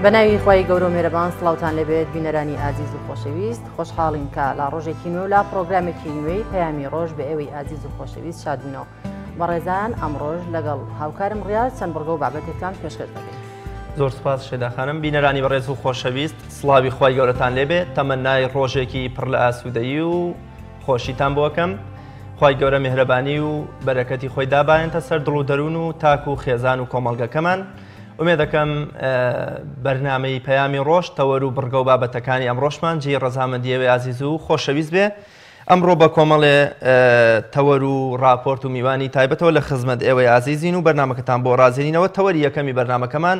بەناوی خۆی گەورە و مێرەبان سڵاوتان لەبێت بینەرانی ئازیز و خۆشەویست خۆشحاڵین کە لا ڕۆژێکی نوێ لا پرۆگرامێکی نوێی پەیامی ڕۆژ بە ئێوەی ئازیز و خۆشەویست شادبوونەوە بەڕێزان ئەمڕۆژ لەگەڵ هاوکارم ڕیاض چەند بڕگە و بابەتێکتان پێشکەش دەکەین. زۆر سپاس شێداخانم. بینەرانی بەڕێز و خۆشەویست سڵاوی خۆی گەورەتان لێبێت تەمەنای ڕۆژێکی پڕ لە ئاسوودەیی و خۆشیتان بۆکەم. خی گەورە میهرەبانی و بەرەکەتی خۆی دابایەنتە سەر دڵ و دەروون و تاک و خێزان و کۆمەڵگەکەمان. ئومێ دەکەم بەرنامەی پەیامی ڕۆژ تەوەر و بڕگە و بابەتەکانی ئەمڕۆژمان جێی ڕەزامەندیەوەی ئازیز و خۆشەویست بێ. ئەمڕۆ بە کۆمەڵێ تەوەر و راپۆرت و میوانی تایبەتەوە لە خزمەت ئێوەی ئازیزین و بەرنامەکەتان بۆ ڕازێنینەوە. تەوەری یەکەمی بەرنامەکەمان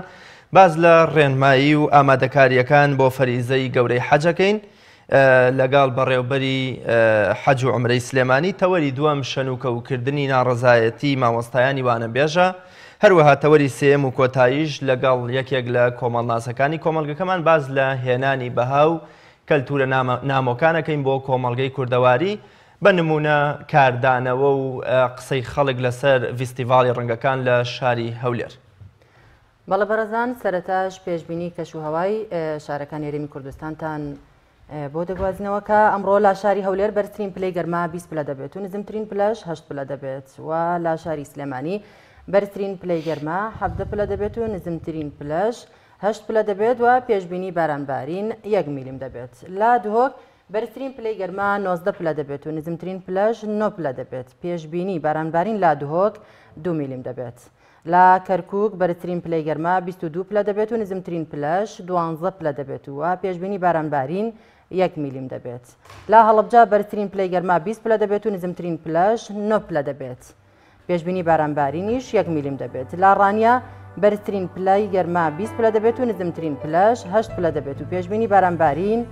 باز لە ڕێنمایی و ئامادەکاریەکان بۆ فەریزەی گەورەی حەجەکەین لەگەڵ بەڕێوبەری حەج و عومرەی سلێمانی. تەوەری دووەم شەنوکەوکردنی ناڕەزایەتی مامۆستایانی وانەبێژە. هەروەها تەوەری سێم و کۆتاییش لەگەڵ یەکێک لە کۆمەڵناسەکانی کۆمەڵگەکەمان باز لە هێنانی بەها و کەلتورە نامۆکانەکەین بۆ کۆمەڵگەی کوردەواری بە نمونە کاردانەوە و قسەی خەڵک لەسەر ڤیستیڤاڵی ڕەنگەکان لە شاری هەولێر. بەڵێ بەڕێزان سەرەتاش پێشبینی کەشوهەوای شارەکان هێرێمی کوردستانتان بۆ دەگوازنەوە کە ئەمڕۆ لا شاری هەولێر بەرزترین پلەی گەرما 20 پلە دەبێت و نزمترین پلەش 8 پلە دەبێت و لا شاری سلێمانی بەرزترین پلەی گەرما 17 پلە دەبێت و نزمترین پلەش 8 پلە دەبێت و پێشبینی بارانبارین 1 میلیم دەبێت. لا دهۆک بەرزترین پلەی گەرما 19 پلە دەبێت و نزمترین پلەش 9 پلە دەبێت. پێشبینی بارانبارین لا دهۆک 2 میلیم دەبێت. لا کەرکووک بەرزترین پلەی گەرما 22 پلە دەبێت و نزمترین پلەش 12 پلە دەبێت و پێشبینی بارانبارین 1 میلیم دەبێت. لا هەڵەبجا بەرزترین پلەی گەرما 20 پلە دەبێت و نزمترین پلەش 9 پلە دەبێت. پێشبینی بارانبارینیش 1 میلیم دەبێت. لا ڕانیا بەرزترین پلەی گەرما 20 پلە دەبێت و نزمترین پلەش 8 پلە دەبێت و پێشبینی بارانبارین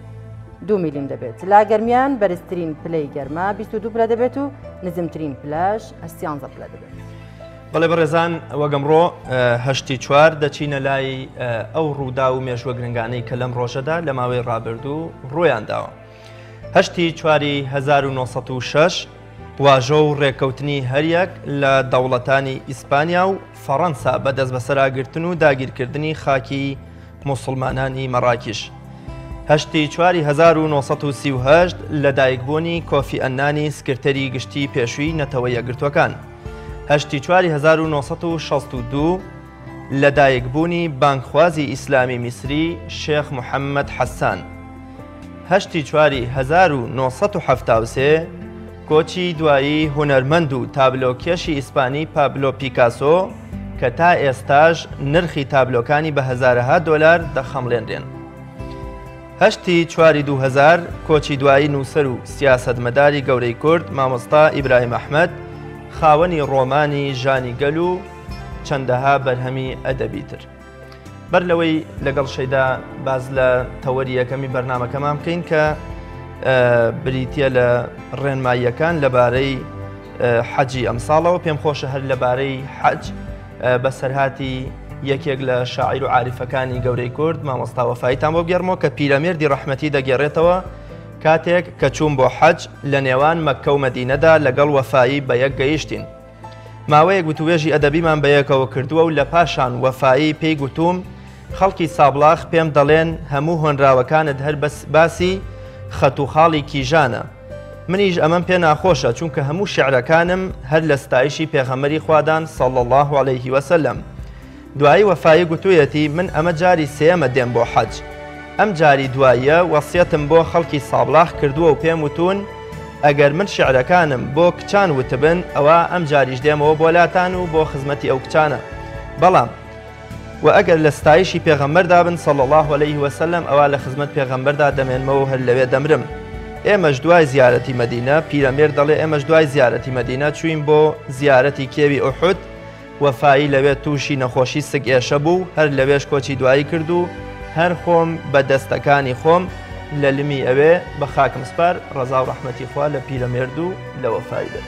2 میلیم دەبێت. لا گەرمیان بەرزترین پلەی گەرما 22 پلە دەبێت و نزمترین پلەش 13 پلە دەبێت. بەڵێ بەڕێزان وەگەمڕۆ هەشتی چوار دەچینە لای ئەو ڕوودا و مێژوە گرنگانەی کە لەم ڕۆژەدا لە ماوەی ڕابردوو ڕۆیان داوە. هەشتی چواری 1906 واژۆ و ڕێکەوتنی هەریەک لە دەوڵەتانی ئیسپانیا و فەڕەنسا بەدەست بەسەراگرتن و داگیرکردنی خاکی موسڵمانانی مەڕاکیش. هەشتی چواری 1938 لەدایکبوونی کۆفی ئەنانی سکرتەری گشتی پێشووی نەتەوە یەکگرتوەکان. هەشتی چواری 1962 لەدایکبوونی بانکخوازی ئیسلامی میسری شێخ محەممەد حەسان. هەشتی چواری 1970 کۆچی دوایی هونەرمەند و تابلۆکێشی ئیسپانی پابلۆ پیکاسۆ کە تا ئێستاش نرخی تابلۆکانی بە هەزارەها دۆلار دەخەمڵێنرێن. هەشتی چواری 2000 کۆچی دوایی نووسەر و سیاسەتمەداری گەورەی کورد مامۆستا ئیبراهیم ئەحمەد خاوەنی ڕۆمانی ژانی گەل و چەندەها بەرهەمی ئەدەبی تر. بەر لەوەی لەگەڵ شەیدا باز لە تەوەری یەکەمی بەرنامەکەمان بکەین کە بریتە لە ڕێنماییەکان لەبارەی حەجی ئەمساڵەوە پێم خۆشە هەر لەبارەی حەج بەسەرهاتی یەکێک لە شاعیر و عاریفەکانی گەورەی کورد مامۆستا وەفاییتان بۆ بگەڕمەوە کە پیرەمێردی ڕەحمەتی دەگێڕێتەوە کاتێک کە چوون بۆ حەج لە نێوان مەککە و مەدینەدا لەگەڵ وەفایی بە یەک گەیشتین. ماوەیەک گوتوێژی ئەدەبیمان بە یەکەوە کردووە و لە پاشان وەفایی پێی گوتوم خەڵکی سابڵاخ پێم دەڵێن هەموو هۆنراوەکانت هەر باسی خەت و خاڵی کیژانە. منیش ئەمەم پێ ناخۆشە چونکە هەموو شیعرەکانم هەر لە ستایشی پێغەمبەری خوادان صلی الله عليه وسلم. دوایی وەفایی گوتوویەتی من ئەمە جاری سێمە دێم بۆ حەج. ئەم جاری دواییە وەسیەتم بۆ خەڵکی سابڵاخ کردووە و پێم وتون ئەگەر من شیعرەکانم بۆ کچان وتبن ئەوە ئەم جاریش دێمەوە بۆ لاتان و بۆ خزمەتی ئەو کچانە. بەڵام و ئەگەر لە ستایشی پێغەمبەردا بن صلی الله عليه وسلم ئەوە لە خزمەت پێغەمبەردا دەمێنمەوە هەر لەوێ دەمرم. ئێمەش دوای زیارەتی مەدینە پیرەمێر دەڵێ ئێمەش دوای زیارەتی مەدینە چوین بۆ زیارەتی کێوی ئوحود وەفایی لەوێ تووشی نەخۆشی سگ ئێشە بوو هەر لەوێش کۆچی دوایی کرد و هەر خۆم بە دەستەکانی خۆم لە لمی ئەوێ بە خاکم سپار ڕەزا و ڕەحمەتی خوا لە پیرەمێرد و لە وەفایدا.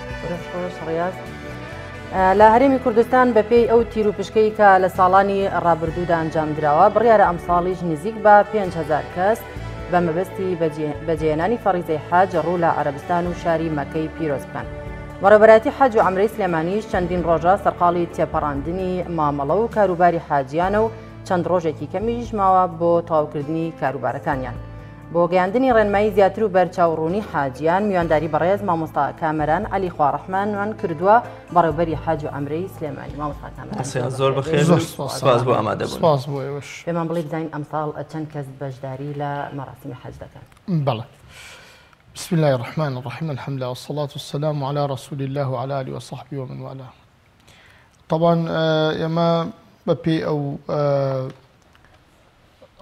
لە هەرێمی کوردستان بەپێی ئەو تیر و پشکەی کە لە ساڵانی ڕابردوودا ئەنجامدراوە بڕیارە ئەم ساڵیش نزیک بە 5,000 کەس بە مەبەستی بەجێهێنانی فەریزەی حەج ڕوو لە عەرەبستان و شاری مەکەی پیرۆز بکەن. وەڕێبەراتی حەج و عومرەی سلێمانیش چەندین ڕۆژە سەرقاڵی تێپەڕاندنی مامەڵە و کاروباری حاجیانە و چەند ڕۆژێکی کەمیش ماوە بۆ تەواوکردنی کاروبارەکانیان. بۆ گەیاندنی ڕێنمایی زیاتر و بەرچاوڕوونی حاجیان میوانداری بەڕێز مامۆستا کامەران عەلی خواڕەحمانمان کردووە بەڕێوەبەری حاج و عەمرەی سلێمانی. مامۆستا کامەران زۆر بەخێر، سپاس بۆ ئامادەبوون. سپاس بۆ ئێوەش. پێمان بڵێ بزانین ئەمساڵ چەند کەس بەشداری لە مەراسیمی حەج دەکەن؟ بەڵێ. بسم الله الرحمن الرحيم الحمد لله والصلاة والسلام على رسول الله وعلى آله وصحبه ومن والاه. طبعا ئێمە بەپێی ئەو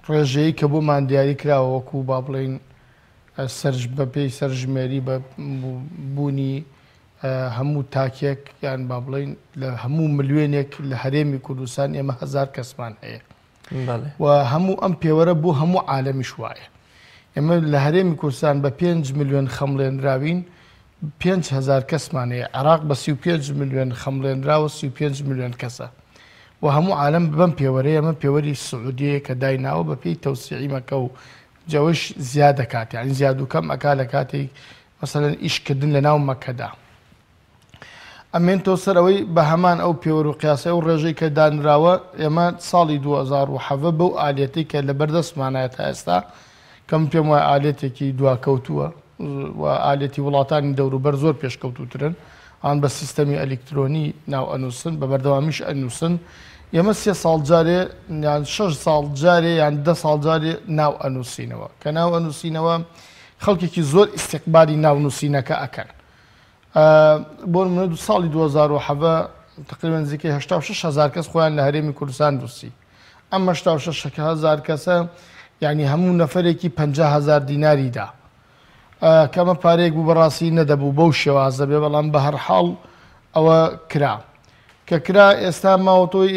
ڕێژەیە کە بۆمان دیاری کراوە وەکو با بڵێن بەپێی سەرژمێری بوونی هەموو تاکێک یان با بڵێن لە هەموو ملیۆنێک لە هەرێمی کوردستان ئێمە 1000 کەسمان هەیە و هەموو ئەم پێوەرە بۆ هەموو عالەمیش وایە. ئێمە لە هەرێمی کوردستان بە 5 ملیۆن خەمڵێنراوین 5000 کەسمان هەیە. عێراق بە 35 ملیۆن خەمڵێنراوە 35 ملیۆن کەسە و هەموو عالەم بەم پێوەرەیە ئەمە پێوەری سعودیە کە دایناوە بە پێی تەوسیعی مەکە و جەوش زیاد دەکات، یعنی زیاد و کەم ئەکا لە کاتێک مەسەلەن ئیشکردن لە ناو مەکەدا. ئەمێنتەوە سەر ئەوەی بە هەمان ئەو پێوەر و قیاسی ئەو ڕێژەی کە دانراوە ئێمە ساڵی 2007 بەو ئالێتی کە لە بەردەستمانایە تا ئێستا کەم پێم وایە ئالێتێکی دواکەوتووە و ئالێتی وڵاتانی دەوروبەر زۆر پێشکەوتوترن، ئان بە سیستەمی ئەلکترۆنی ناو ئەنووسن بە بەردەوامیش ئەنووسن. ئێمە 3 ساڵ جارێ یان 6 ساڵ جارێ یان 10 ساڵ جارێ ناو ئەنووسینەوە کە ناو ئەنووسینەوە خەڵکێکی زۆر ئیستیقبالی ناونووسینەکە ئەکەن. بۆ نمونە ساڵی 2007 تقریبا نزیکەی 86,000 کەس خۆیان لە هەرێمی کوردستان نووسی. ئەم 86,000 کەسە یعنی هەموو نەفرێکی 50,000 دیناری دا کەمە پارێک بوو بەڕاستی نەدەبوو بەو شێوازە بێ، بەڵام بە هەر حاڵ ئەوە کرا کە کرا. ئێستا ماوەتۆی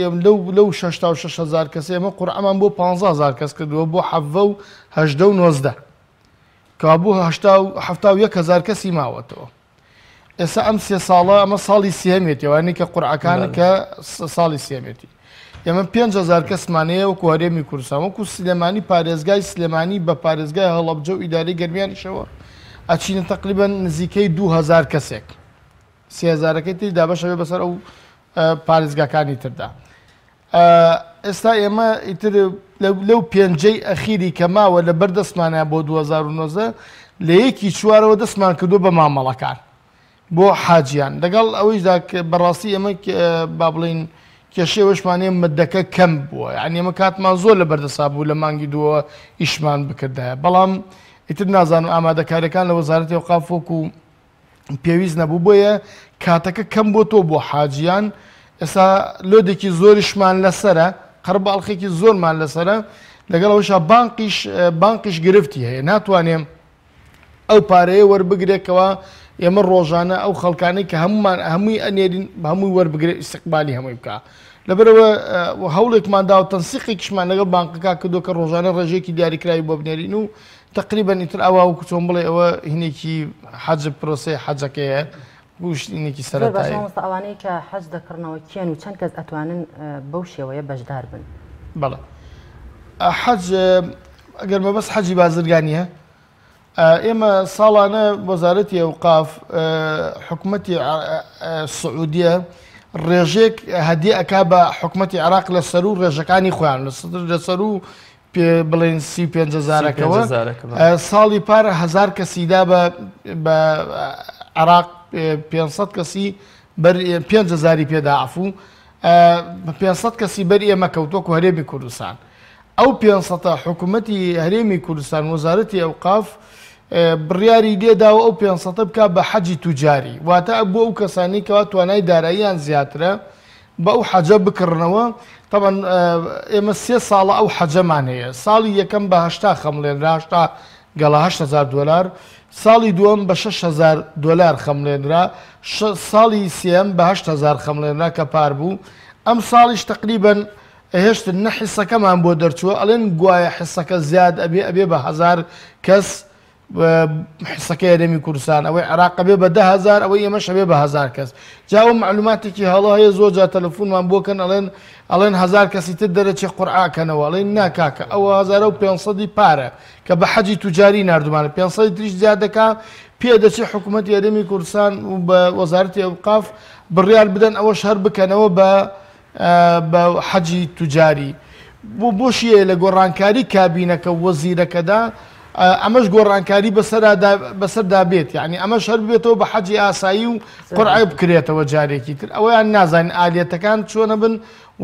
لەو 66,000 کەس ئێمە قورعەمان بۆ 15,000 کەس کردووە بۆ 7 و 8 و 19 کە بوو 71,000 کەسی ماوەتەوە. ئێستا ئەم 3 ساڵە ئەمە ساڵی سێمێتیوانی کە قورعەکان کە ساڵی سێمێتی. ئێمە 5,000 کەسمانەیە وەکو هەرێمی کوردستان وەکو سلێمانی پارێزگای سلێمانی بە پارێزگای هەڵەبجە و ئیدارەی گەرمیانیشەوە ئەچینە تقریبا نزیکەی 2000 کەسێک 3000ەکەی تری دابەشەوێ بەسەر ئەو پارێزگاکانی تردا. ئێستا ئێمە ئیتر لەو پێنجەی ئەخیری کە ماوە لە بەردەستمانە بۆ 2009 لە یەکی چوارەوە دەستمان کردو بە مامەڵەکان بۆ حاجیان، لەگەڵ ئەوەیشدا بەڕاستی ئێمە با بڵین کێشەوەشمانێ مدەکە کەم بووە، یعنی ئێمە کاتمان زۆر لە بەردەسا بوو لە مانگی دووە ئیشمان بکردایە، بەڵام ئیتر نازانم ئامادەکاریەکان لە وەزارەتی ئەوقاف وەکو پێویست نەبوو بۆیە کاتەکە کەم بۆ تۆ بۆ حاجیان. ئێستا لۆدێکی زۆریشمان لەسرە، قەرباڵخێکی زۆرمان لەسرە، لەگەڵ ئەوەشا بانقیش گرفتی هەیە، ناتوانێم ئەو پارەیە وەربگرێکەوە ئێمە ڕۆژانە ئەو خەڵکانەی کە هەمووی ئەنێرین هەمووی وەربگرێت ئیستیقبالی هەمووی بکە. لەبەرەوە هەوڵێکمان دا و تەنسیقێکیشمان لەگەڵ بانکەکە کردو کە ڕۆژانە ڕێژێکی دیاریکراوی بۆ بنێرین و تقریبا ئیتر ئەوە وەکو چۆن بڵێ ئەوە هینێکی حەج پرۆسەی حەجەکەیە شتێکی سەرەتایی. ئەوانەی کە حەج دەکردنەوە کێن و چەند کەس ئەتوانن بەو شێوەیە بەشدار بن؟ بەڵێ حەج ئەگەر مەبەست حەجی بازرگانیە ئێمە ساڵانە وەزارەتی ئەوقاف حکوومەتی سعودیە ڕێژێک هەدیە ئەکا بە حکوومەتی عێراق لە سەر و ڕێژەکانی خۆیان لە سەر و پێ بڵێن 35,000ەکەوە ساڵی پارە 1000 کەسیدا بە عێراق 500 کەسی 5,000 پێدا عفو 500 کەسی بەری ئێمە کەوتۆک و هەرێمی کوردستان. ئەو 500 حکوومەتی هەرێمی کوردستان وەزارەتی ئەوقاف بڕیاری لێداوە ئەو 500 بکە بە حەجی توجاری، واتە بۆ ئەو کەسانی کەوا توانای داراییان زیاترە بە ئەو حەجە بکڕنەوە. طبعا ئێمە 3 ساڵە ئەو حەجەمان هەیە، ساڵی یەکەم بە 80 خەمڵێنرا گەڵا 8,000 دۆلار، ساڵی دووەم بە 6,000 دۆلار خەمڵێنرا، ساڵی سێم بە 8,000 خەمڵێنرا کە پار بوو. ئەم ساڵیش تقریبا هێشت نە حیسەکەمان بۆ دەرچووە، ئەڵێن گوایە حیسەکە زیاد ئەبێ بە 1000 کەس حسەکەی هەرێمی کوردستان، ئەوەی عێراق بێ بە 10,000 ئەوەی ئێمەش بێ بە 1000 کەس. جاوە معلوماتێکی هەڵە هەیە زۆر جا تەلەفۆنمان بۆکەن ئەڵێن 1000 کەسی تر دەرەچێ قورعاکەنەوە، ئەڵێن ناکاکە ئەوە 1500 پارە کە بە حەجی توجاری نردومانە 500 تریش زیاد دەکا پێ دەچێت حکوومەتی هەرێمی کوردستان و بە وەزارەتی ئەوقاف بڕیار بدەن ئەوەش هەر بکەنەوە بە حەجی توجاری. بۆشیە لە گۆڕانکاری کابینەکە وەزیرەکەدا ئەمەش گۆڕانکاری بەسەردا بێت یعنی ئەمەش هەر بێتەوە بە حەجی ئاسایی و قورعی بکرێتەوە جارێکی تر ئەویان نازانین ئالێتەکان چۆنە بن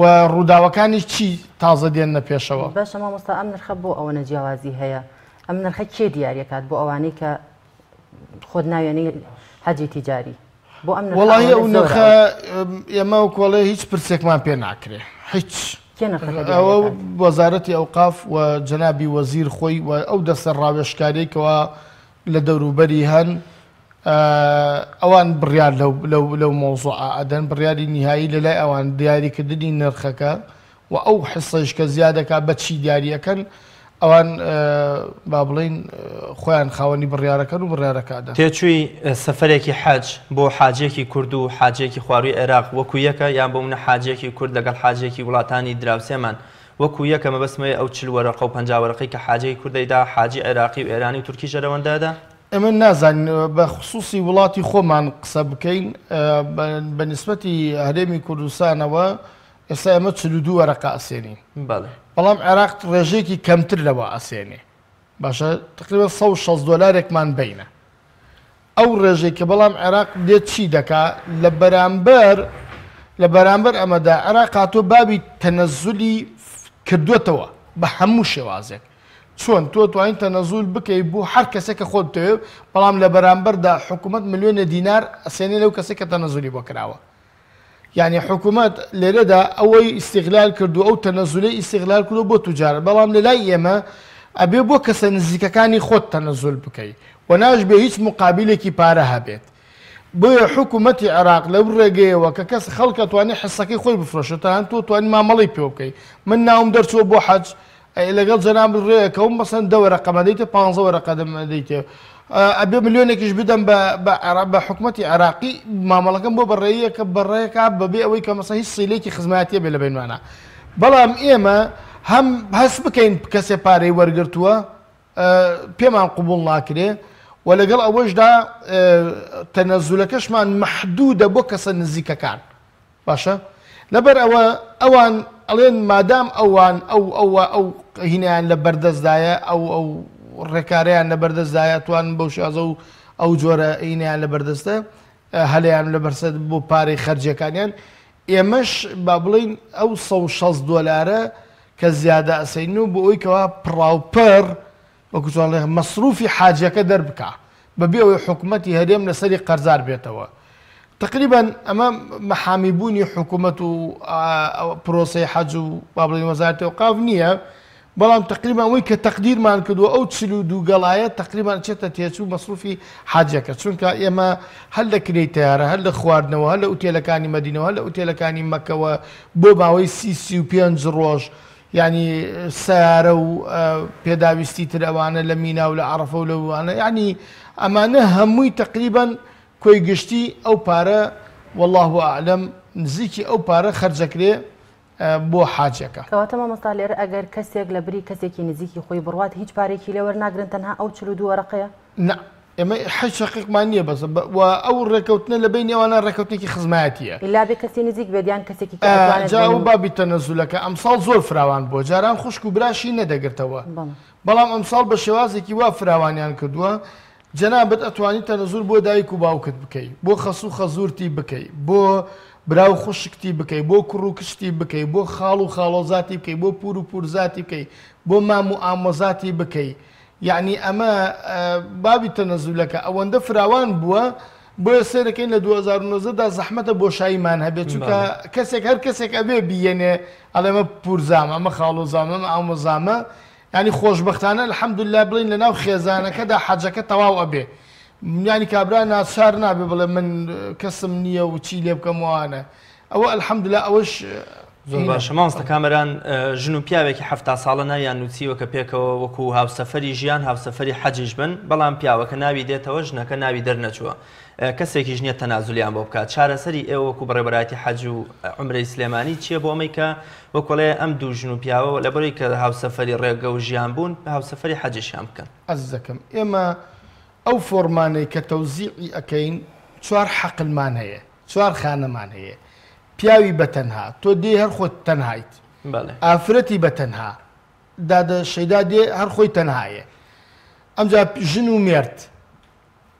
و ڕووداوەکانی چی تازە دێنە پێشەوە. باشە مامۆستا ئەم نرخە بۆ ئەوە نەجیاوازی هەیە ئەم نرخە کێ دیارەکات بۆ ئەوانەی کە خۆت ناوێنەی حەجی تیجاری بۆ ئەم وڵی ئەو نرخە ئێمە و کۆڵێ هیچ پرسێکمان پێ ناکرێ هیچ ئەوە وەزارەتی ئەوقاف و جەنابی وەزیر خۆی و ئەو دەستە ڕاوێشکارێکەوە لە دەوروبەری هەن ئەوان بڕیار لەو مۆزوع ئەدەن بڕیاری نهایی لەلای ئەوان دیاریکردنی نرخەکە و ئەو حسەش کە زیادەکە بە چی دیاریەکەن ئەوان با بڵین خۆیان خاوەنی بڕیارەکەن و بڕیارەکەدا تێچووی سەفەرێکی حەج بۆ حاجێکی کورد و حاجێکی خواروی عێراق وەکو یەکە یان بۆ منە حاجێکی کورد لەگەڵ حاجێکی وڵاتانی دراوسێمان وەکو یەکە مەبەسمەوەی ئەو 40 وەرەقە و 50 وەرەقەی کە حاجەی کوردەیدا حاجی عێراقی و ئێرانی و تورکی ژەرەوەندادا ئەمە نازانین بە خصوصی وڵاتی خۆمان قسە بکەین بە نسبەتی هەرێمی کوردستانەوە ئێستا ئەمە 42 وەرەقە ئەسێنین بەڵام عێراق ڕێژێکی کەمتر لەوە ئەسێنێ باشە تقریبا 160 دۆلارێکمان بینە ئەو ڕێژێک کە بەڵام عێراق دێت چی دەکا لە بەرامبەر ئەمەدا عێراق هاتۆ بابی تەنەزولی کردوێتەوە بە هەموو شێوازێک چۆن تۆ توانین تەنەزول بکەی بۆ هەر کەسێک کە خۆت دەوێت بەڵام لە بەرامبەردا حکوومەت ملیۆنە دینار ئەسێنێ لەو کەسێک کە تەنەزولی بۆ کراوە یعنی حکوومەت لێرەدا ئەوەی ئیستیغلال کردو ئەو تەنەزولەی ئیستیغلال کردو بۆ توجارە بەڵام لە لای ئێمە ئەبێ بۆ کەسە نزیکەکانی خۆت تەنەزول بکەیت و ناش بێ هیچ مقابلێکی پارە هەبێت بۆیە حکوومەتی عێراق لەو ڕێگەیەوە کە کەس خەڵکە توانێت حسەکەی خۆی بفرۆشێتان تۆ توانین مامەڵی پێ بکەیت من ناوم دەرچووە بۆ حەج لەگەڵ جەناب ڕێەکەم مەسەن 10 وەرەقە دەیتە 15 وەرەقە دەیتێ ئەبێ ملیۆنێکیش بدەم بە حکوومەتی عێراقی مامەڵەکەم بۆ بەڕێیەکە بەڕێیەکە بەبێ ئەوەی کە مەسە هیچ سیلێکی خزمەتیە بێ لە بینمانە بەڵام ئێمە هەم هەست بکەین کەسێ پارەی وەرگرتووە پێمان قوبوڵ ناکرێ و لەگەڵ ئەوەشدا تەنەزولەکەشمان مەحدودە بۆ کەسە نزیکەکان باشە لەبەر ئەوان ئەڵێن مادام ئەوان ئەو هینیان لە بەردەستدایە ئەو ڕێکاریان لە بەردەستدایە توان بەو شازە و ئەو جۆرە ئینیان لە بەردەستە هەلیان لە بەرسەد بۆ پارەی خەرجەکانیان ئێمەش با بڵین ئەو 160 دۆلارە کە زیادە ئەسەین و بۆ ئەوی کەوا پڕاوپەر وەکوچۆن مەسروفی حاجەکە دەربکە بەبێ ئەوەی حکوومەتی هەرێم لەسەری قەرزار بێتەوە تقریبا ئەمە مەحامیبوونی حکوومەت و پرۆسەی حەج و با بڵین وەزارەتی ئەوقاف نییە بەڵام تقریبا ئەوەی کە تەقدیرمان کردووە ئەو 42 گەڵایە تقریبا چێتە تێچوو مەسروفی حاجەکە چونکە ئێمە هەر لە کرێی تیارە هەر لە خواردنەوە هەر لە ئوتێلەکانی مەدینەوە هەر لە ئوتێلەکانی مەکەوە بۆ ماوەی 35 ڕۆژ ینی سیارە و پێداویستی تر ئەوانە لە مینا و لە عەرەفە و لەوانە یعنی ئەمانە هەمووی تقریبا کۆی گشتی ئەو پارە والله ئەعلەم نزیکی ئەو پارە خەرجەکرێ بۆ حاجەکە کەواتە مامۆستا لێرە ئەگەر کەسێک لە بری کەسێکی نزیکی خۆی بڕوات هیچ پارێکی لێ وەرناگرن تەنها ئەو 42 وەرەقەیە ئێمە حەج شەقیقمان نییە بەس و ئەو ڕێکەوتنە لە بینی ئەوانە ڕێکەوتێکی خزمەتیە ئللا بێ کەسی نزیک بێدیان کەسێکی جا و بابی تەنەزولەکە ئەمساڵ زۆر فراوان بۆ جاران خوشک و براشی نەدەگرتەوە بەڵام ئەمساڵ بە شێوازێکی وا فراوانیان کردووە جەنابەت ئەتوانی تەنەزول بۆ دایک و باوکت بکەیت بۆ خەسوو خەزوورتی بکەیت بۆ براو خوشکتی بکەیت بۆ کوڕ و کشتی بکەیت بۆ خاڵ و خاڵۆزاتی بکەیت بۆ پور و پورزاتی بکەیت بۆ مام و ئامۆزاتی بکەیت یعنی ئەمە بابی تەنەزولەکە ئەوەندە فراوان بووە بۆیە سێرەکەین لە 2009دا زەحمەتە بۆشاییمان هەبێت چونکە کەسێک هەر کەسێک ئەبێ بیێنێ ئەڵێمە پورزامە ئەمە خاڵۆزامە ئەمە ئامۆزامە ینی خۆشبەختانە الحەمدوللا بڵین لەناو خێزانەکەدا حەجەکە تەواو ئەبێ ینی کابرا ناچار نابێ بڵێ من کەسم نییە و چی لێ بکەم وانە ئەوە الحەمدوللا ئەوەش زۆر باشە مامۆستا کامەران ژن و پیاوێکی 70 ساڵە نایان نووسیوە کە پێکەوە وەکو هاوسەفەری ژیان هاوسەفەری حەجیش بن بەڵام پیاوەکە ناوی دێتەوە ژنەکە ناوی دەرنەچووە کەسێکی ژنیە تەنازولیان بۆ بکات چارەسەری ئێوە وەکو بەڕێبەرایەتی حەج و عومرەی سلێمانی چییە بۆ ئەمەی کە وەکوڵێ ئەم دوو ژن و پیاوە لەبەرەوەی کە هاوسەفەری ڕێگە و ژیان بوون بە هاوسەفەری حەجیشیان بکەن ئەز دەکەم ئێمە ئەو فۆرمانەی کە تەوزیعی ئەەکەین 4 حەقلمان هەیە 4 خانەمان هەیە پیاوی بەتەنها تۆ دێ هەر خۆت تەنهایت ئافرەتی بە تەنها دادە شەیدا دێ هەر خۆی تەنهایە ئەمجا ژن و مێرد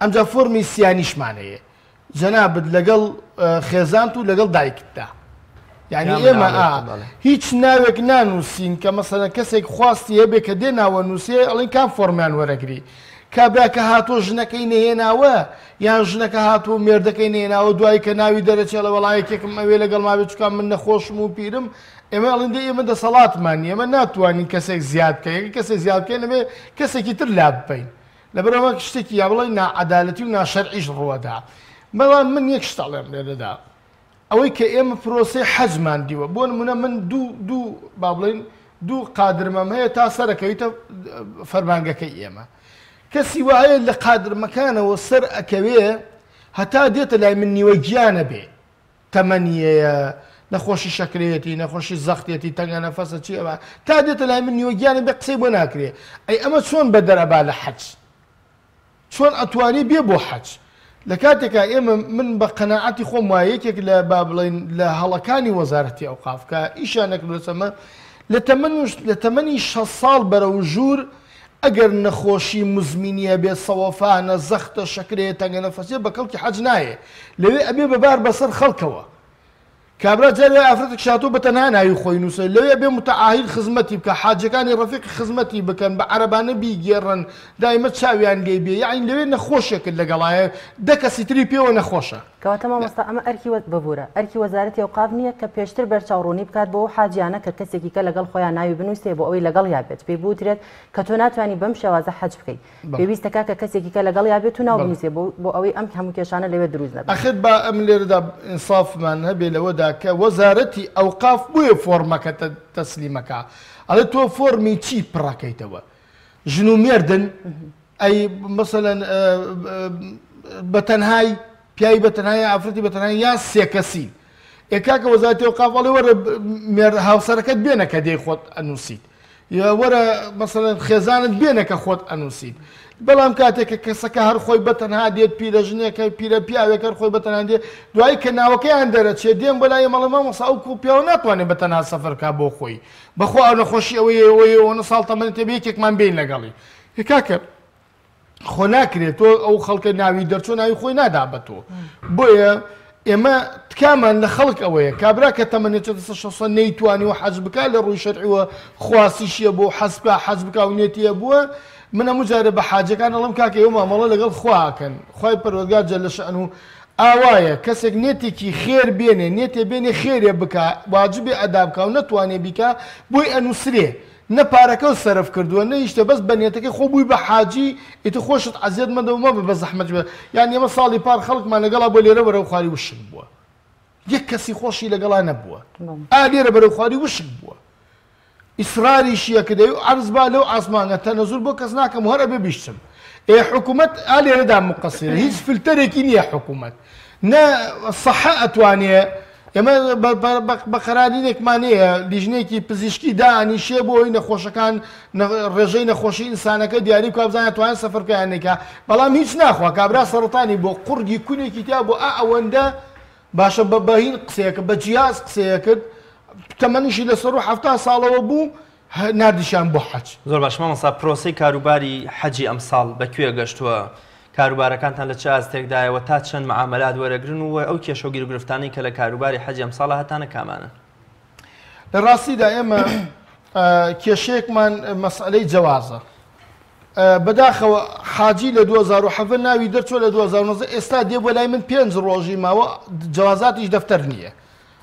ئەمجا فۆرمی سیانیشمانەیە جەنابەت لەگەڵ خێزانت و لەگەڵ دایکتدا یعنی ئێمە هیچ ناوێک نانووسین کە مەسەلەن کەسێک خواستی هەبێ کە دێ ناوە نووسێ ئەڵێن کام فۆرمیان وەرەگری کابراکە هاتۆ ژنەکەی نەهێناوە یان ژنەکە هاتوو مێردەکەی نێناوە دوای کە ناوی دەرەچێ لە وەڵایەکێکم ئەوێ لەگەڵ ماوێ چکان من نەخۆشم و پیرم ئێمە ئەڵێندە ئێمە دەسەڵاتمان ئێمە ناتوانین کەسێک زیاد بکەین کەسێک زیاد بکەین ئەمێ کەسێکی تر لا بپەین لەبەرەوە شتێکی یا بڵێ نائەدالەتی و ناشەرعیش ڕوەدا بەڵام من یەک شتەڵێم لێرەدا ئەوەی کە ئێمە پرۆسەی حەجمان دیوە بۆ نمونە من دوو با بڵێن دوو قادرمەم هەیە تا سەرەکەویتە فەرمانگەکەی ئێمە کەسی وایە لە قادرمەکانەوە سەر ئەکەوێ هەتا دێتە لای من نیوە گیانە بێ تەمەنیەیە نەخۆشی شەکرێتی نەخۆشی زەختێتی تەنگە نەفەسە چی ئەوە تا دێتە لای من نیوە گیانە بێ قسەی بۆ ناکرێ ئەی ئەمە چۆن بە دەرەبا لە حەج چۆن ئەتوانی بێ بۆ حەج لە کاتێکا ئێمە من بە قەناعەتی خۆم وایە یەکێک لە با بڵێن لە هەڵەکانی وەزارەتی ئەوقاف کە ئیشانێک لەسەمە لە تەمەنی 6 ساڵ بەرەو ژوور ئەگەر نەخۆشی مزمینیە بێ سەوەفانە زەختە شەکرێت تەنگە نەفەسێ بە کەڵکی حەج نایە لەوێ ئەبێ بەبار بەسەر خەڵکەوە کابرا جارێ ئافرەتێک شاتۆ بە تەنها ناوی خۆی نووسێ لەوێ بێ متعاهید خزمەتی بکە حاجەکانی ڕەفیق خزمەتی بکەن بە عەرەبانە بیگێڕن دایمە چاویان لێ بێ یعنی لەوێ نەخۆشێکت لەگەڵایە دە کەسی تری پێوە نەخۆشە کەواتە مامۆستا ئەمە ئەرکی ببوورە ئەرکی وەزارەتی ئەوقاف نییە کە پێشتر بەرچاوڕوونی بکات بۆ حاجیانە کە کەسێکی کە لەگەڵ خۆیان ناوی بنووسێ بۆ ئەوەی لەگەڵ یابێت پێی بوترێت کە تۆ ناتوانانی بەم شێوازە حەج بکەیت پێویستە کاکە کەسێکی کە لەگەڵ یابێت و ناو بنووسێ بۆ ئەوەی ئەم هەموو کێشانە لەوێ دروست نەبێت ئەخر با ئەم لێرەدا ئینسافمان هەبێ لەوەدا کە وەزارەتی ئەوقاف بۆیە فۆرمەکە تەسلیمەکە ئەڵێ تۆ فۆرمی چی پڕەکەیتەوە ژن و مێردن ئەی مەسەلەن بەتەنهای پیاوی بەتەنهای ئافرەتی بەتەنهای یان سێ کەسی ئێکاکە وەزارەتی ئەوقاف ئەڵێ وەرە هاوسەرەکەت بێنە کە دێی خۆت ئەنووسیت یا وەرە مەسەلەن خێزانت بێنە کە خۆت ئەنووسیت بەڵام کاتێککە کەسەکە هەر خۆی بەتەنها دێت پیرە ژنێکە پیرە پیاوێک هەر خۆی بەتەنها دێت دوای کە ناوەکەیان دەرەچێت دێم بەلای مەڵە مامۆستا ئەو پیاوە ناتوانێت بەتەنها سەفەرکا بۆ خۆی بەخۆ ئەو نەخۆشی ئەوەیەوە ساڵ تەمەنێت تێ یەکێکمان بین لەگەڵی کاکە خۆ ناکرێت تۆ ئەو خەڵکە ناوی دەرچۆ ناوی خۆی نادا بە تۆ بۆیە ئێمە تکامان لە خەڵک ئەوەیە کابرا کە تەمەنێت 6 نەیتوانی و حەج بکە لە ڕووی شەرعیوە خواسیشیە بۆ حەز بکە حەز بکە و نێتیە بووە من هەموو جارە بە حاجەکان ئەڵم کاکە ئێوە مامەڵە لەگەڵ خواکەن خی پەروەردگار جەل شەئن و ئاوایە کەسێک نێتێکی خێر بێنێ نێتێ بێنێ خێرێ بکە واجبێ ئەدا بکە و نەتوانێ بیکە بۆی ئەنووسرێ نە پارەکە و سەرف کردووە نەیشتە بەس بەنێتەکەی خۆ بووی بە حاجی ئیتە خۆشت عەزیەت مەدەومە بە زەحمەت بێ یان ئێمە ساڵی پار خەڵکمان لەگەڵا بۆ لێرە بەرەو خواری وشک بووە یەک کەسی خۆشی لەگەڵا نەبووە لێرە بەرەو خواری وشک بووە ئیسراریشیە کە دەوی عەرز با لەو ئاسمانە تەنەزول بۆ کەس ناکەم هەر ئەبێ بیشتم حکوومەت لێرەدا مقەسیرە هیچ فلتەرێکی نییە حکوومەت نە سەحە ئەتوانێ ئێمە بە قەرارینێکمانەیە لیژنێکی پزیشکی دانیشێ بۆ ئەوی نەخۆشەکان ڕێژەی نەخۆشی ئینسانەکە دیاری بکە بزانێت توانێت سەفەرکەیانێکە بەڵام هیچ ناخوا کابرا سەرەتانی بۆ قورگی کونێکی تیا بۆ ئەوەندە باشە بە بەهین قسەیەکە بە جیاز قسەیە کرد تەمەنیشی لەسەر و 7 ساڵەوە بوو نردیشان بۆ حەج زۆر باش مامۆستا پرۆسەی کاروباری حەجی ئەم ساڵ بەکوێ گەشتووە کاروبارەکانتان لە چ ئاستێکدایەوە تا چەند معاملات وەرەگرن و ئەو کێشەگیر و گرفتانەی کە لە کاروباری حەجی ئەم ساڵە هەتانە کامانە لە ڕاستیدا ئێمە کێشەیەکمان مەسئلەی جەوازە بەداخەوە حاجی لە 2007 ناوی دەرچۆ لە 2009 ئێستا دێ بۆ لای من 5 ڕۆژی ماوە جەوازاتیش دەفتەر نییە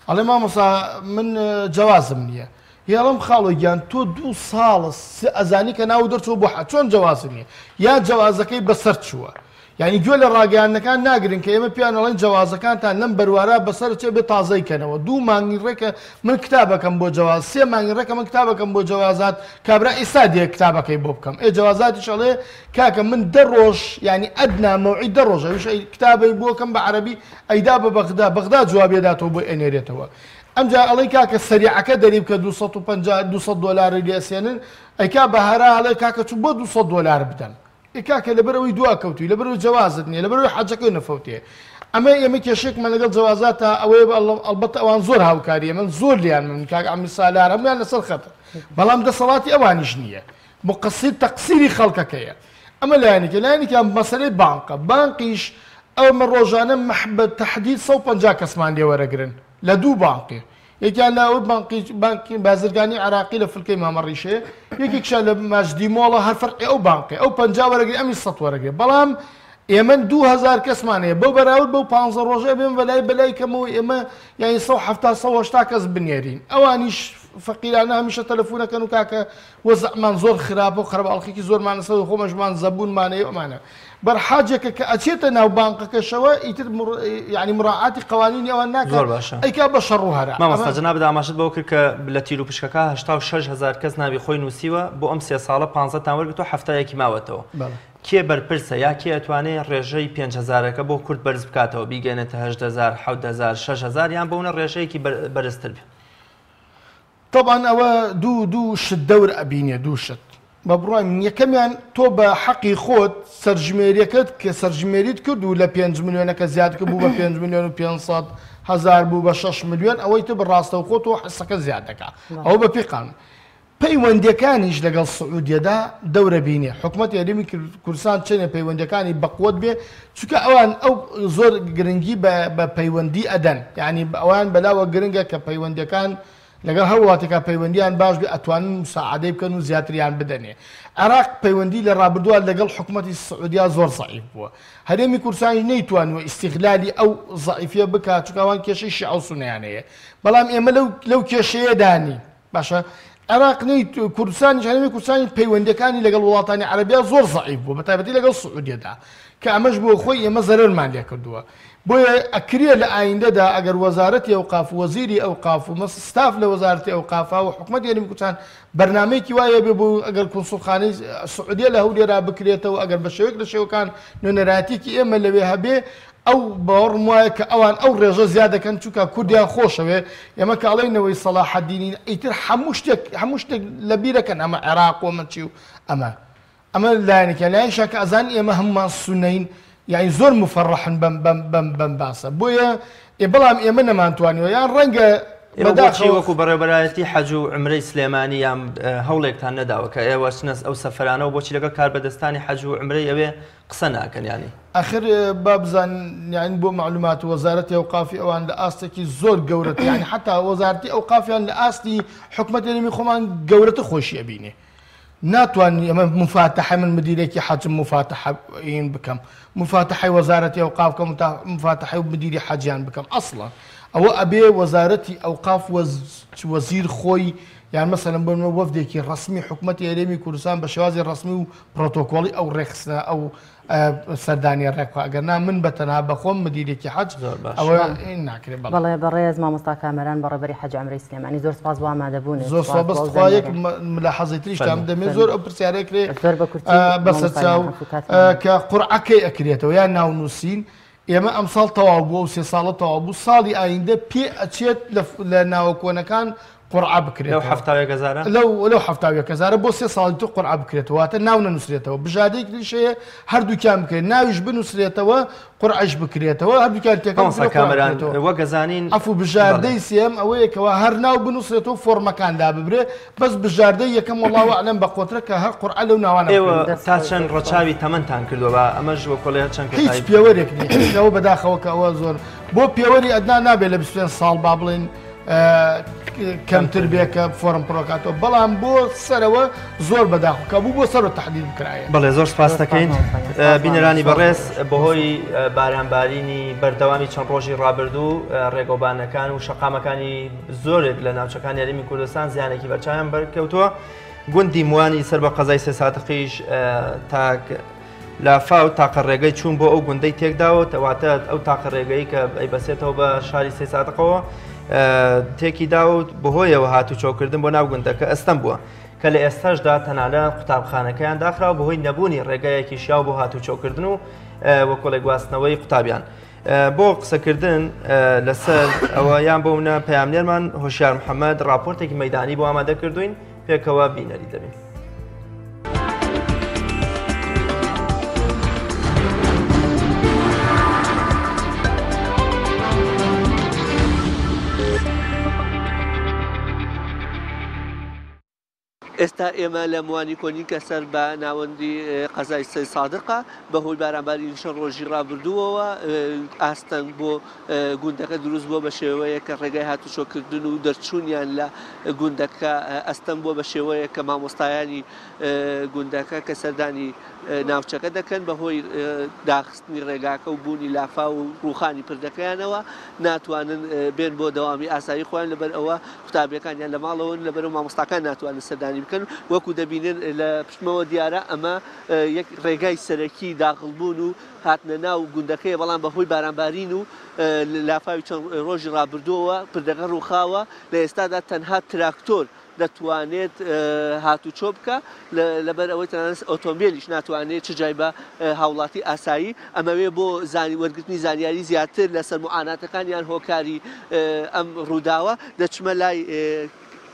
ئەڵێ مامۆستا من جەوازم نییە یاڵم خاڵۆ گیان تۆ 2 ساڵ ئەزانی کە ناو دەرچۆ بۆ چۆن جەوازم نییە یا جەوازەکەی بەسەر چووە یعنی گوێ لە ڕاگەیانەکان ناگرن کە ئێمە پیانەڵێن جەوازەکانتان لەم بەروارە بەسەر چێ بێ تازەی کەنەوە 2 مانگی ڕێکە من کتابەکەم بۆ جەواز 3 مانگی ڕێکە من کتابەکەم بۆ جەوازات کابرا ئێستا دێ کتابەکەی بۆ بکەم جەوازاتی شەڵێ کاکە من 10 ڕۆژ ینی ئەدنا مەوعید 10 ڕۆژ ئەوش کتابی بۆکەم بە عەرەبی ئەیدا بە بەغدا جوابێداتەوە بۆ ئەنێرێتەوە ئەمجا ئەڵێ کاکە سەریعەکە دەری بکە 250 دۆلاری لێسێنن ئەیکا بە هەرا ئەڵێ کاکە چوو بۆ 200 دۆلار بدەن کاکە لەبەرەوەی دوا کەوتوی لەبەرەوەی جەوازت نییە لەبەرەوەی حەجەکەی نەفەوتێ ئەمە ئێمە کێشێکمان لەگەڵ جوازاتە ئەوەیە ئەلبەتە ئەوان زۆر هاوکاریە من زۆر لیان من کاک ئەمی سالار هەمویان لەسەر خەتە بەڵام دەسەڵاتی ئەوانیش نییە مقصیر تەقسیری خەڵکەکەیە ئەمە لایەنێکە مەسەلەی بانقیش ئەومە ڕۆژانە محبەت تەحدید 150 کەسمان لێ وەرەگرن لە دوو بانقی یەکیان لاوە بانکی بازرگانی عراقی لە فلکەی مامەڕیشەیە یەکێکشان لە ماژدی مۆڵە هەر فەرقی ئەو بانقی ئەو 50 وەرەگری ئەمی 100 وەرەگرێ بەڵام ئێمە 2000 کەسمانەیە بەو بەراورد بەو 15 ڕۆژە بێن بەلای کەمەوە ئێمە یانی 170 کەس بنێرین ئەوانیش فەقیرانە هەمیشە تەلەفۆنەکەن و کاکە وەزعمان زۆر خراپە و خەرباڵخێکی زۆرمانە سەر خۆمەژمان زەبوونمانەیە ئەمانە بەرحاجێکە کە ئەچێتە ناو بانقەکەشەوە ئیتر ینی مراعاتی قوانینی ئەوان ناکات زۆر باشە ئەیکا بە شەڕ و هەرا مامۆستا جەناب داماشت بەوە کرد کە لە تیر و پشکەکە 86,000 کەس ناوی خۆی نووسیوە بۆ ئەم 3 ساڵە 15 تان وەرگتەوە هەفتەیەکی ماوەتەوە کێ بەرپرسە یا کێ ئەتوانێت ڕێژەی 5,000ەکە بۆ کورد بەرز بکاتەوە بیگەنێتە 8,000 7,000 6,000 یان بۆونە ڕێژەیەکی بەرزتر بێت طبعا ئەوە دوو شت دەور ئەبینێ دوو شت بە بڕای من یەکەمیان تۆ بە حەقی خۆت سەرژمێریەکەت کە سەرژمێریت کرد و لە 5 میلیۆنەکە زیادکە بوو بە 5 میلیۆن و 500,000 بوو بە 6 میلیۆن ئەوەی تو بەڕاستە و خۆت و حسەکە زیاد دەکات ئەو بە پێقان پەیوەندیەکانیش لەگەڵ سعودیەدا دەورە بینێ حکوومەت یاریمی کوردستان چێنە پەیوەندەکانی بەقوت بێ چونکە ئەوان ئەو زۆر گرنگی بە پەیوەندی ئەدەن یعنی ئەوان بەلاوە گرنگە کە پەیوەندەکان لەگەڵ هەوڵاتێکا پەیوەندیان باش بێ ئەتوانن مساعدەی بکەن و زیاتریان بدەنێ عێراق پەیوەندی لە ڕابردووە لەگەڵ حکوومەتی سعودیا زۆر زەعیف بووە هەرێمی کوردستانی نەیتوانوە ئیستیغلالی ئەو زەعیفیە بکات چونکە ئەوان کێشەی شیعە و سونیانەیە بەڵام ئێمە لەو کێشەیە دانی باشە عێراق کوردستانی هەرێمی کوردستانی پەیوەندەکانی لەگەڵ وڵاتانی عەرەبیا زۆر زەعیف بووە بەتایبەتی لەگەڵ سعودیەدا کە ئەمەش بۆ خۆی ئێمە زەرەرمان لێ کردووە بۆیە ئەکرێ لە ئایندەدا ئەگەر وەزارەتی ئەوقاف وەزیری ئەوقاف و ستاف لە وەزارەتی ئەوقافا و حکوومەت یاریمی کوردستان بەرنامەیەکی وایە بێ بۆ ئەگەر کونسوڵخانەی سعودیە لە هەولێرا بکرێتەوە ئەگەر بە شێوەیەک لە شێوەکان نوێنەرایەتێکی ئێمە لەوێ هەبێ ئەو باوەڕم وایە کە ئەوان ئەو ڕێژە زیاد دەکەن چونکە کوردیان خۆشەوێ ئێمە کاڵێنەوەی سەلاحەدینی ئیتر هەموو شتێک لە بیرەکەن ئەمە عێراق و ئەمە چی و ئەمە لایەنێکە لایەنشە کە ئەزان ئێمە هەمومان سونەین یعنی زۆر مفەڕەحن بەم باسە بۆیە بەڵام ئێمە نەمانتوانیەوە یان ڕەنگە بەداخی وەکو بەڕێوەبەرایەتی حەج و عمرەی سلێمانی یان هەوڵێکتان نەداوە کە ئێوە ئەو سەفەرانە و بۆچی لەگەڵ کاربەدەستانی حەج و عمرەی ئەوێ قسە ناکەن ینی ئاخر بابزان یعنی بۆ معلومات وەزارەتی ئەوقافی ئەوان لە ئاستێکی زۆر گەورەت یعنی حتا وەزارەتی ئەوقافیان لە ئاستی حکوومەت یاریمی خۆمان گەورەتە خۆشی ئەبینێ ناتوانانی ئەمە مفاتحە من مدیرێکی حەجم مفاتحەین بکەم مفاتحەی وەزارەتی ئەوقاف بکەم مفاتحەی مدیری حەجیان بکەم ئەسڵا ئەوە ئەبێ وەزارەتی ئەوقاف وەزیر خۆی یان مەسەلەن بۆ وەفدێکی ڕسمی حکوومەتی هەرێمی کوردستان بە شێوازی ڕسمی و پرۆتۆکۆڵی ئەو ڕێخستە ئەو سەردانی ڕێکخوا ئەگەرنا من بەتەنها بەخۆم مدیرێکی حەج ئەوە ناکرێت بەڵێ بەڕێز مامۆستا کامەران بەڕێبەری حەج عمرەی سلێمانی زۆر سپاس بۆ ئامادەبوون زۆر سپاس لە حەزی تریشتان دەمێت زۆر ئەو پرسیارێکرێ بەسەرچاو کە قورعەکەی ئەکرێتەوە یان ناونووسین ئێمە ئەمساڵ تەواو بووە و 3 ساڵە تەواو بوو ساڵی ئایندە پێ ئەچێت لە ناوە کۆنەکان قورعە بکرێت لەو 70,000 لەو 70,000 بۆ 3 ساڵی تو قورعە بکرێتەوە تە ناو نەنووسرێتەوە بژادەیەک دیشەیە هەردووکیان بکرێت ناویش بنووسرێتەوە قورعەش بکرێتەوە هەردووکیان تێکەڵ وە گەزانین ئەفو بژاردەی سێم ئەوەیەکەوە هەر ناو بنووسرێتەوە فۆرمەکاندا ببرێ بەس بژاردەی یەکەم وەڵاو ئەعلەم بە قۆترە کە هەر قورعە لەو ناوانە ئێوە تا چەند ڕەچاوی تەمەنتان کردووە ئەمەش وە کۆڵەیە چەند هیچ پێوەرێک نیەوە بەداخەوە کە ئەوە زۆر بۆ پێوەری ئەدنا نابێت لە 25 ساڵ با بڵێن کەمتر بێکە فۆرم پڕۆکاتەوە بەڵام بۆ سەرەوە زۆر بەداخکە بوو بۆ سەر و تەحلیل بکرایە بەڵێ زۆر سپاس دەکەین بینەرانی بەڕێز بەهۆی بارانبارینی بەردەوامی چەند ڕۆژی ڕابردوو ڕێگۆبانەکان و شەقامەکانی زۆرێک لە ناوچەکانی هەرێمی کوردستان زیانێکی بەرچاویان بەرکەوتووە گوندی موانی سەر بە قەزای 3 ساتقیش تاک لافاو تاقە ڕێگەی چوون بۆ ئەو گوندەی تێکداوە تەواتە ئەو تاقە ڕێگەی کە ئەیبەسێتەوە بە شاری 3 ساتقەوە تێکی داوت بەهۆیەوە هاتوچۆکردن بۆ ناو گوندەکە ئەستەم بووە کە لە ئێستاشدا تەنانەت قوتابخانەکەیان داخراوە بەهۆی نەبوونی ڕێگایەکی شیاو بۆ هاتوچۆکردن و وە کۆڵێک گواستنەوەی قوتابیان بۆ قسەکردن لەسەر ئەوە یان بۆ منە پەیامنێرمان هۆشیار محەممەد راپۆرتێکی مەیدانی بۆ ئامادە کردوین پێکەوە بینەری دەبین. ئێستا ئێمە لە موانی کۆنی کە سەر بە ناوەندی قەزای سەی سادقە بەهۆی بارانباری نیشە ڕۆژی ڕابردووەوە ئاستەنگ بۆ گوندەکە دروست بووە بە شێوەیە کە ڕێگای هاتوچۆکردن و دەرچوونیان لە گوندەکە ئەستەنگ بووە بە شێوەیە کە مامۆستایانی گوندەکە کە سەردانی ناوچەکە دەکەن بەهۆی داخستنی ڕێگاکە و بوونی لافا و ڕوخانی پردەکەیانەوە ناتوانن بێن بۆ دەوامی ئاسایی خۆیان لەبەر ئەوە قوتابیەکانیان لە ماڵەوە لەبەرەوە مامۆستاکان ناتوانن سەردانی بکەن وەکو دەبینن لە پشتمەوە دیارە ئەمە یەک ڕێگای سەرەکی داخڵبوون و هاتنە ناو گوندەکەی بەڵام بەهۆی بارانبارین و لافاوی چەند ڕۆژی ڕابردووەوە پردەکە ڕووخاوە لە ئێستادا تەنها تراکتۆر دەتوانێت هاتوچۆ بکە لەبەر ئەوەی تەنانەت ئۆتۆمبیلیش ناتوانێت چ جای بە هاوڵاتی ئاسایی ئەمەوێ بۆ وەرگرتنی زانیاری زیاتر لەسەر معاناتەکانیان هۆکاری ئەم ڕووداوە دەچمە لای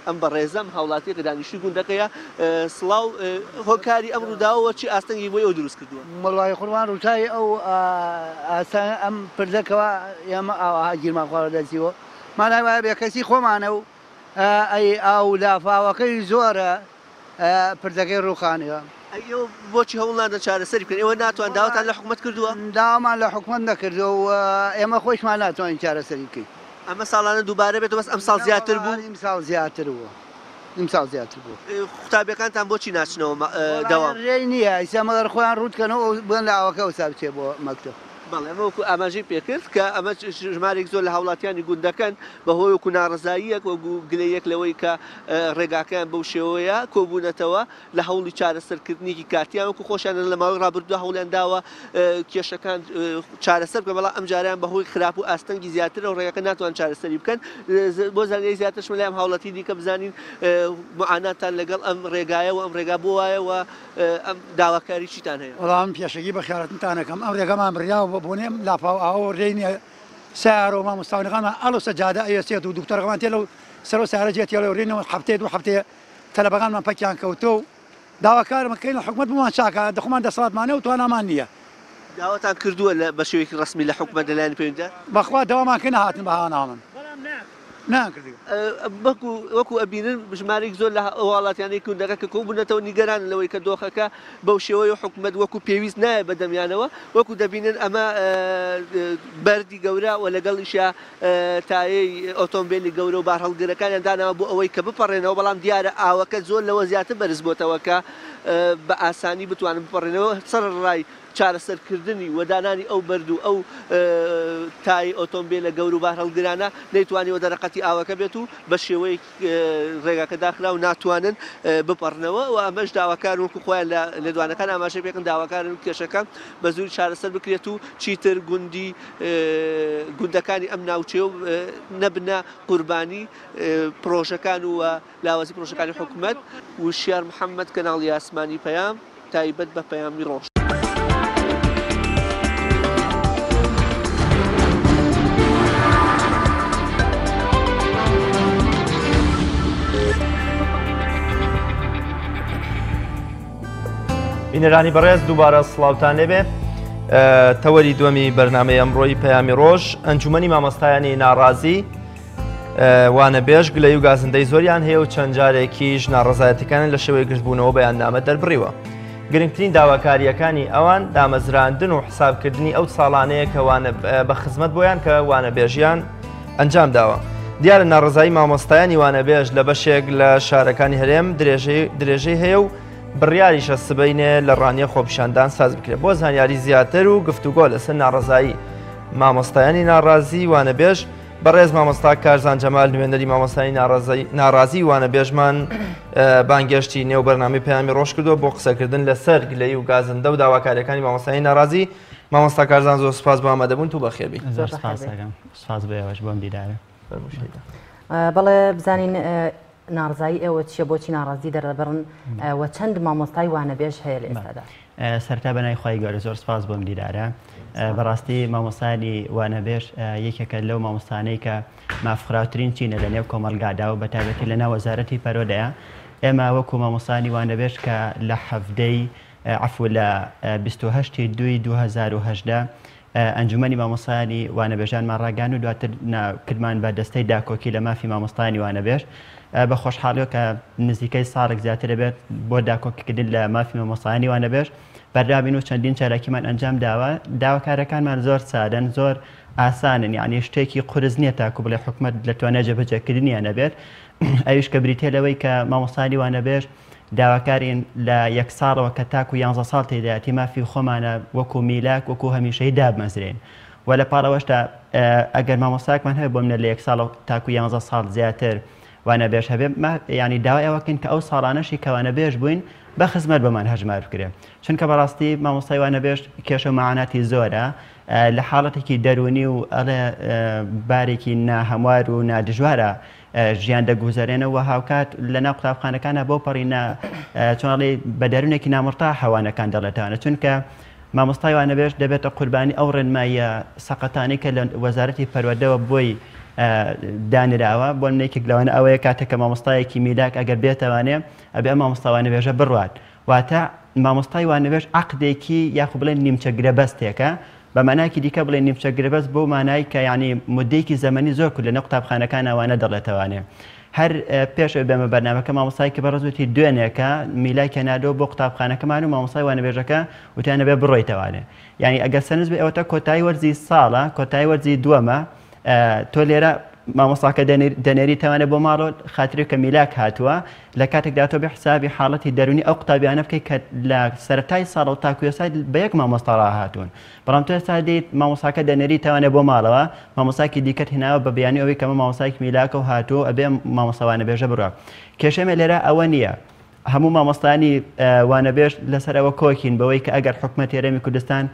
ئەم بەڕێزەم هاوڵاتی دانیشتوی گوندەکەیە سڵاو هۆکاری ئەم ڕووداوەوە چی ئاستەنگی بۆی ئەو دروست کردووە مەڵای قوربان ڕووتای ئەو ئەم پردەکەەوە ئێمە ئاها گیرمان خوارە دەچیوە مانای وایە بێکەسی خۆمانە و ئەی ئاو لافاوەکەی زۆرە پردەکەی ڕووخانەوە بۆچی هەوڵنادە چارەسەری بکەن ئێوە ناتوان داواتان لە حکوومەت کردووە داوامان لە حکوومەت نەکردو و ئێمە خۆشمان ناتوانین چارەسەری بکەین ئەمە ساڵانە دووبارە بێت بەس ئەم ساڵ زیاتر بوو ئیمساڵ زیاتر بووە ئیمساڵ زیاتر بوو قوتابیەکانتان بۆچی ناچنەوە داوام ڕێی نییە ئیسەمەدەر خۆیان ڕوتکەنەوە بن لە ئەوەکە وسا بچێ بۆ مەکتب بەڵێ ئەمە وەکو ئاماژەی پێکرد کە ئەمە ژمارێک زۆر لە هاوڵاتیانی گوندەکەن بەهۆی وەکو ناڕزاییەک وەکو گلەیەک لەوەی کە ڕێگاکەیان بەو شێوەیە کۆبوونەتەوە لە هەوڵی چارەسەرکردنیکی کاتیان وەکو خۆشیان لە ماوەی ڕابردووە هەوڵیان داوە کێشەکان چارەسەر بکەن بەڵام ئەم جاریان بەهۆی خراپ و ئاستەنگی زیاتر و ڕێگەکە ناتوان چارەسەری بکەن بۆ زانیاری زیاترش لەم هاوڵاتی دیکە بزانین معاناتان لەگەڵ ئەم ڕێگایە و ئەم ڕێگا بۆ وایەوە ئەم داواکاری چیتان هەیە وەڵام پێشەکی بە خیارەتتانەکەم ئەم ڕێگەمان بڕیاوە بۆنێم لاپاو ئاوە ڕێنیە سارۆ مامۆستاونەکانمان ئەڵۆ سەجادە ئەوێسێت و دوکتۆرەکەمان تێ لەو سەرۆ سارە جێتی لەو ڕێنەوە هەفتەیە دوو هەفتەیە تەلەبەکانمان پەکیان کەوتۆ و داواکارمەکەین لە حکوومەت بمان چاکە دەخۆمان دەسەڵاتمانە و توانامان نییە داواتان کردووە بە شێوەیەکی ڕسمی لە حکوومەت لەلایەن پەیوەندیدار بەخوا دەوامان کە نەهاتن بەهاناون وەکو ئەبینن ژمارێک زۆر لە وڵاتیانەی کوندەکە کە کۆبوونەتەوە نیگەران لەوەی کە دۆخەکە بەو شێوەیە حکوومەت وەکو پێویست نایە بەدەمیانەوە وەکو دەبینن ئەمە بەردی گەورە و لەگەڵیشە تایەی ئۆتۆمبیلی گەورە و بارهەڵگرەکانیان داناوە بۆ ئەوەی کە بپەڕێنەوە بەڵام دیارە ئاوەکە زۆر لەوە زیاتر بەرز بۆتەوە کە بە ئاسانی بتوانن بپەڕێنەوە سەر ڕای چارەسەرکردنی وەدانانی ئەو بەرد و ئەو تای ئۆتۆمبیلە گەور و بارهەڵگرانە نەیتوانیەوە دەرەقەتی ئاوەکە بێت و بە شێوەیە ڕێگاکە داخرا و ناتوانن بپەڕنەوە و ئەمەش داواکار وەکو خۆیان لە لێدوانەکان ئاماژە پێکەن داواکارن کێشەکە بە زووی چارەسەر بکرێت و چیتر گوندەکانی ئەم ناوچێ و نەبنە قوربانی پرۆژەکان و لاوازی پرۆژەکانی حکوومەت وشیار محەممەد کەناڵی ئاسمانی پەیام تایبەت بە پەیامی ڕۆژ. بینەرانی بەڕێز دووبارە سڵاوتان لێبێ تەوەری دووەمی بەرنامەی ئەمڕۆی پەیامی ڕۆژ ئەنجومەنی مامۆستایانی ناڕازی وانە بێژ گلەی و گازندەی زۆریان هەیە و چەند جارێکیش ناڕزایەتەکان لە شێوەی گشتبوونەوە بەیاننامە دەربڕیوە. گرنگترین داواکاریەکانی ئەوان دامەزراندن و حسابکردنی ئەو ساڵانەیە کە بە خزمەت بۆیان کە وانە بێژیان ئەنجام داوە. دیارە ناڕزایی مامۆستایانی وانە بێژ لە بەشێک لە شارەکانی هەرێم درێژەی هەیە و بڕیاریشە سبەینێ لە ڕانیە خۆپیشاندان ساز بکرێت بۆ زانیاری زیاتر و گفتوگۆ لەسەر ناڕزایی مامۆستایانی ناڕازی وانە بێژ بەڕێز مامۆستا کارزان جەمال نوێنەری مامۆستایی ناڕازی وانە بێژمان بانگێشتی نێو بەرنامەی پەیامی ڕۆژ کردووە بۆ قسەکردن لەسەر گلەی و گازندە و داواکاریەکانی مامۆستایی ناڕازی. مامۆستا کارزان زۆر سپاس بۆ ئامادەبوون تو بەخێربی. سپاس بەوەش بۆم دیدارە. بەڵێ بزانین ناڕزایی ئێوە چیە بۆچی ناڕازی دەرەبڕن و چەند مامۆستای وانە بێژ هەیە لە ئێستادا؟ سەرتا بەنای خی گەورە زۆر سپاس بۆم دیدارە. بەڕاستی مامۆستانی وانە بێژ یەکێکە لەو مامۆستانەی کە مافخراوترین چینە لە نێو کۆمەلگادا و بەتابەتی لە ناو وەزارەتی پەرۆدەیە. ئێمە وەکو مامۆستانی وانە بێژ کە لە هەفتەی عەفو لە 28/2/2018 ئەنجومەنی مامۆستایانی وانەبێژانمان ڕاگەیاند و دواتر کردمان بە دەستەی داکۆکی لە مافی مامۆستایانی وانەبێژ بە خۆشحاڵیەوە کە نزیکەی ساڵێک زیاتر دەبێت بۆ داکۆکیکردن لە مافی مامۆستایانی وانەبێژ بەردابین و چەندین چالاکیمان ئەنجام داوە داواکارەکانمان زۆر سادەن زۆر ئاسانن یعنی شتێکی قورس نییە تاکو بڵێ حکومەت لە توانای جێبەجێکردنیان نەبێت ئەویش کە بریتێ لەوەی کە مامۆستانی وانەبێژ داواکارین لە یەک ساڵەوە کە تاکو 11 ساڵ تێدایەتی مافی خۆمانە وەکو میلاک وەکو هەمیشەی دابمەزرێن و لە پاڵەوەشتا ئەگەر مامۆستاکمان هەیە بۆ منە لە یەک ساڵ تاکو 11 ساڵ زیاتر وانەبێژ هەبێ ینی داوای ئەوەکەین کە ئەو ساڵانەشی کە وانەبێژ بووین بە خزمەت بەمان هەژمار بکرێ چونکە بەڕاستی مامۆستای وانەبێژ کێشە و مەعاناتی زۆرە لە حاڵەتێکی دەرونی و ئەڵێ بارێکی ناهەموار و نادژوارە ژیان دەگوزارێنەوە هاوکات لە ناو قوتابخانەکانە بۆ پەڕینە چۆنڵێ بە دەرونێکی نامڕتا هەوانەکان دەڵێتانە چونکە مامۆستای وانەبێژ دەبێتە قوربانی ئەو ڕێنمایە سەقەتانی کە لە وەزارەتی پەروەردەوە بۆی دانراوە بۆ نێکێک لەوانە ئەوەیە کاتێک کە مامۆستایەکی میلاک ئەگەر بێتەوانێ ئەبێ ئەم مامۆستا وانەبێژە بڕوات واتە مامۆستای وانەبێژ عەقدێکی یاخو بڵێن نیمچەگرە بەستێکە بە مانایکی دیکە بڵێ نیمچەگرە بەست بۆ مانای کە یعنی مدەیەکی زەمەنی زۆر کورد لە نەو قوتابخانەکان ئەوانە دەڵێتەوانێ هەر پێشەوەی بێمە بەرنامەکە مامۆستایەکی بەڕێزوتی دوێنێکە میلاکە نادۆ بۆ قوتابخانەکەمان و مامۆستای وانەبێژەکە وتیانە بێ بڕۆیتەوانێ یعنی ئەگەر سەرنج بێ ئەوەتە کۆتایی وەرزی ساڵە کۆتایی وەرزی دووەمە تۆ لێرە مامۆستاکە دەنێریتەوانێت بۆ ماڵۆ خااتری کە میلاک هاتووە لە کاتێکدا تۆ بە حسابی حاڵەتی دەرونی ئەو قوتابیانە بکەیت کە لە سەرەتای ساڵ و تاکوێسای بە یەک مامۆستا ڕاهاتوون بەڵام تۆ ئێستا دێیت مامۆستاکە دەنێریتەوانێت بۆ ماڵەوە مامۆستاکی دیکەت هێناوە بە بەیانی ئەوەی کەمە مامۆستایەکی میلاکە و هاتوو ئەبێ مامۆستا وانەبێژە بڕە کێشەمە لێرە ئەوە نییە هەموو مامۆستانی وانەبێژ لەسەر ئەوە کۆکین بەوەی کە ئەگەر حکومەت هێرەمی کوردستان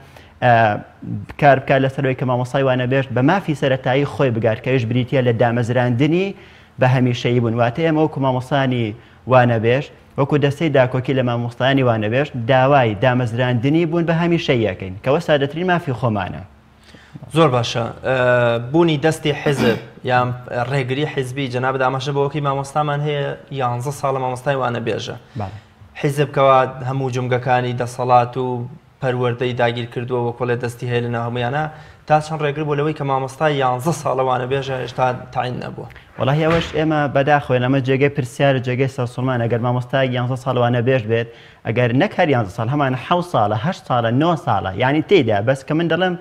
کار بکات لەسەرەوەی کە مامۆستای وانەبێژ بە مافی سەرەتایی خۆی بگارکەویش بریتە لە دامەزراندنی بە هەمیشەیی بوون واتە ئێمە وەکو مامۆستانی وانەبێژ وەکو دەستەی داکۆکی لە مامۆستانی وانەبێژ داوای دامەزراندنی بوون بە هەمیشەیەکەین کەوە سادەترین مافی خۆمانە زۆر باشە بوونی دەستی حزب یان ڕێگری حیزبی جەناب دامەشە بەوەکی مامۆستامان هەیە 11 ساڵە مامۆستای وانەبێژە حیزب کەوا هەموو جومگەکانی دەسەڵات و پەروەردەی داگیر کردووە وە کۆڵێ دەستی هەیە لە هەمویانە تا چەند ڕێگر بۆ لەوەی کە مامۆستای 11 ساڵە وانەبێژە هێشتا تعین نەبووە وەڵاهی ئەوەش ئێمە بەداخۆین ئەمە جێگەی پرسیارە جێگەی سەرسوڵمان ئەگەر مامۆستای 11 ساڵ وانەبێژ بێت ئەگەر نەک هەر 11 ساڵ هەمان 7 ساڵە 8 ساڵە 9 ساڵە یعنی تێدا بەس کە من دەڵێم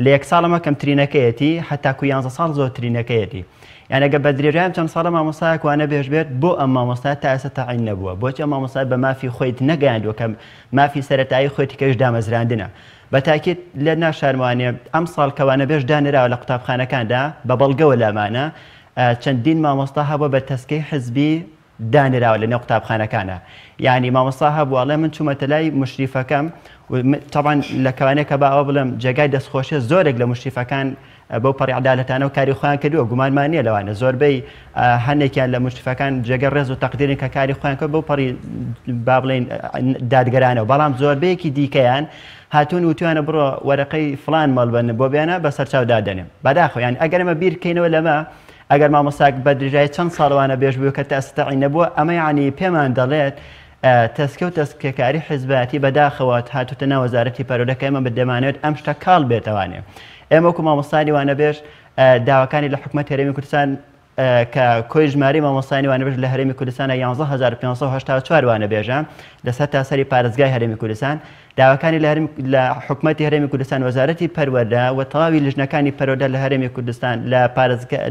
لە یەک ساڵەمە کەمترینەکەیەتی هەتاکو 11 ساڵ زۆرترینەکەیەتی یعنی ئەگەر بە درێژایان چەند ساڵە مامۆستایەک وانەبێژ بێت بۆ ئەم مامۆستا تا ئێستا تعین نەبووە بۆچی ئەم مامۆستا بە مافی خۆیت نەگەیاندووە کە مافی سەرەتایی خۆی تکەویش دامەزراندنە بە تاکید لە ناشارموانێ ئەم ساڵ کە وانەبێژ دانراوە لە قوتابخانەکاندا بە بەڵگەوە لامانە چەندین مامۆستا هەبووە بە تەسکەی حزبی دانراوە لە نێو قوتابخانەکانە یعنی مامۆستا هەبووەڵێ من چوومەتە لای مشریفەکەم طبعا لە کەوانەیە بە ئەوە بڵم جێگای دەستخۆشیە زۆرێک لە مشریفەکان بەو پەڕی عەدالەتانە و کاری خۆیان کردووە گومانمان نییە لەوانە زۆربەی هەندێکیان لە مشریفەکان جێگە ڕێز و تەقدیرن کە کاری خۆیان کرد بەو پەڕی با بڵێن دادگەرانەوە بەڵام زۆربەیەکی دیکەیان هاتوون وتوانە بڕۆ وەرەقەی فڵان مەڵبەن بۆ بێنە بەسەر چاودادەنێم بەداخۆ یان ئەگەر ئەمە بیرکەینەوە لەمە ئەگەر مامۆستاک بە درێژای چەند ساڵوانە بێژ بوو کە تا ئێستا تعین نەبووە ئەمە یعنی پێمان دەڵێت تەسکە و تەسکەکاری حیزبەتی بەداخەوە هاتوتە ناو وەزارەتی پەروەردەکە ئێمە دەمانێت ئەم شتە کاڵ بێتەوانێ ئێمە وەکو مامۆستانی وانەبێژ داواکانی لە حکومەت هەرێمی کوردستان کە کۆی ژماری مامۆستانی وانەبێژ لە هەرێمی کوردستانە 11584 وانەبێژە لەسەر تاسەری پارێزگای هەرێمی کوردستان داواکانی لە حکومەتی هەرێمی کوردستان وەزارەتی پەروەردە و تەواوی لیژنەکانی پەروەردە لە هەرێمی کوردستان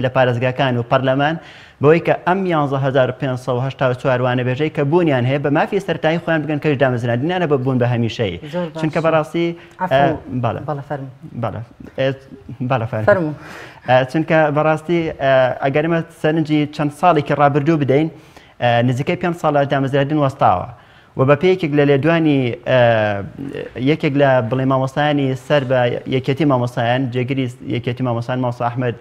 لە پارێزگاکان و پەرلەمان بەوەی کە ئەم 11584 وانەبێژەی کە بوونیان هەیە بە مافی سەرەتایی خۆیان بگەن کەش دامەزراندنیانە بە بوون بە هەمیشەیی چونکە بەڕاستی چونکە بەڕاستی ئەگەرمە سەرنجی چەند ساڵێکی ڕابردوو بدەین نزیکەی 5 ساڵە دامەزراندن وەستاوە و بە پێیەکێک لە لێدوانی یەکێک لە بڵێ مامۆستایانی سەر بە یەکێتی مامۆستایان جێگیری یەکێتی مامۆستان مامۆستا ئەحمەد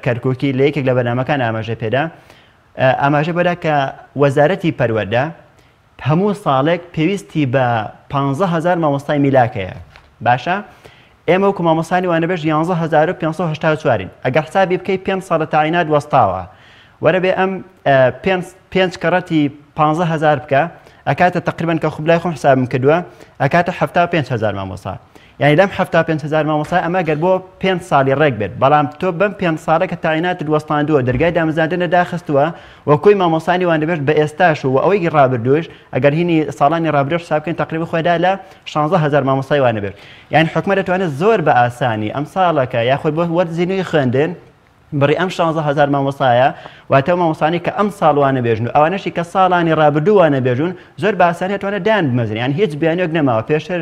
کەرکووکی لە یەکێک لە بەرنامەکان ئاماژە پێدا ئاماژە بەدا کە وەزارەتی پەروەردە هەموو ساڵێک پێویستی بە 15000 مامۆستای میلاکەیە باشە ئێمە وەکو مامۆستانی وانەبێژ 11584 ئەگەر حسابی بکەی 5 ساڵە تعینات وەستاوە وەرە بێ ئەم 5 کەڕەتی 15000 بکە ئەکاتە تقریبان کە خوبلای خۆم حسابم کردووە ئەکاتە 75,000 مامۆسا. یعنی لەم 75,000 مامۆسا ئەمە گەر بۆ 5 ساڵی ڕێک بێت بەڵام تۆ بەم 5 ساڵە کە تاینات وەستاندووە دەرگای دامەزراندنە داخستووە وەکوی مامۆسانی وان دەبێت بە ئێستاش و ئەوەی ڕابردوش ئەگەر هینی ساڵانی ڕابردوش حساب بکەین تقریبا خۆیدا لە 16,000 مامۆسای وان دەبێت. یعنی حکومەت دەتوانێت زۆر بە ئاسانی ئەم ساڵەکە یاخۆی بۆ وەرزینەوەی خوێندن بڕی ئەم 16,000 مامۆسایە واتە مامۆسانی کە ئەم ساڵوانە بێژن و ئەوانەشی کە ساڵانی ڕابردووانە بێژون زۆر بە ئاسانی دەتوانێت دایان بمەزن. یان هیچ بیانیەک نەماوە پێشتر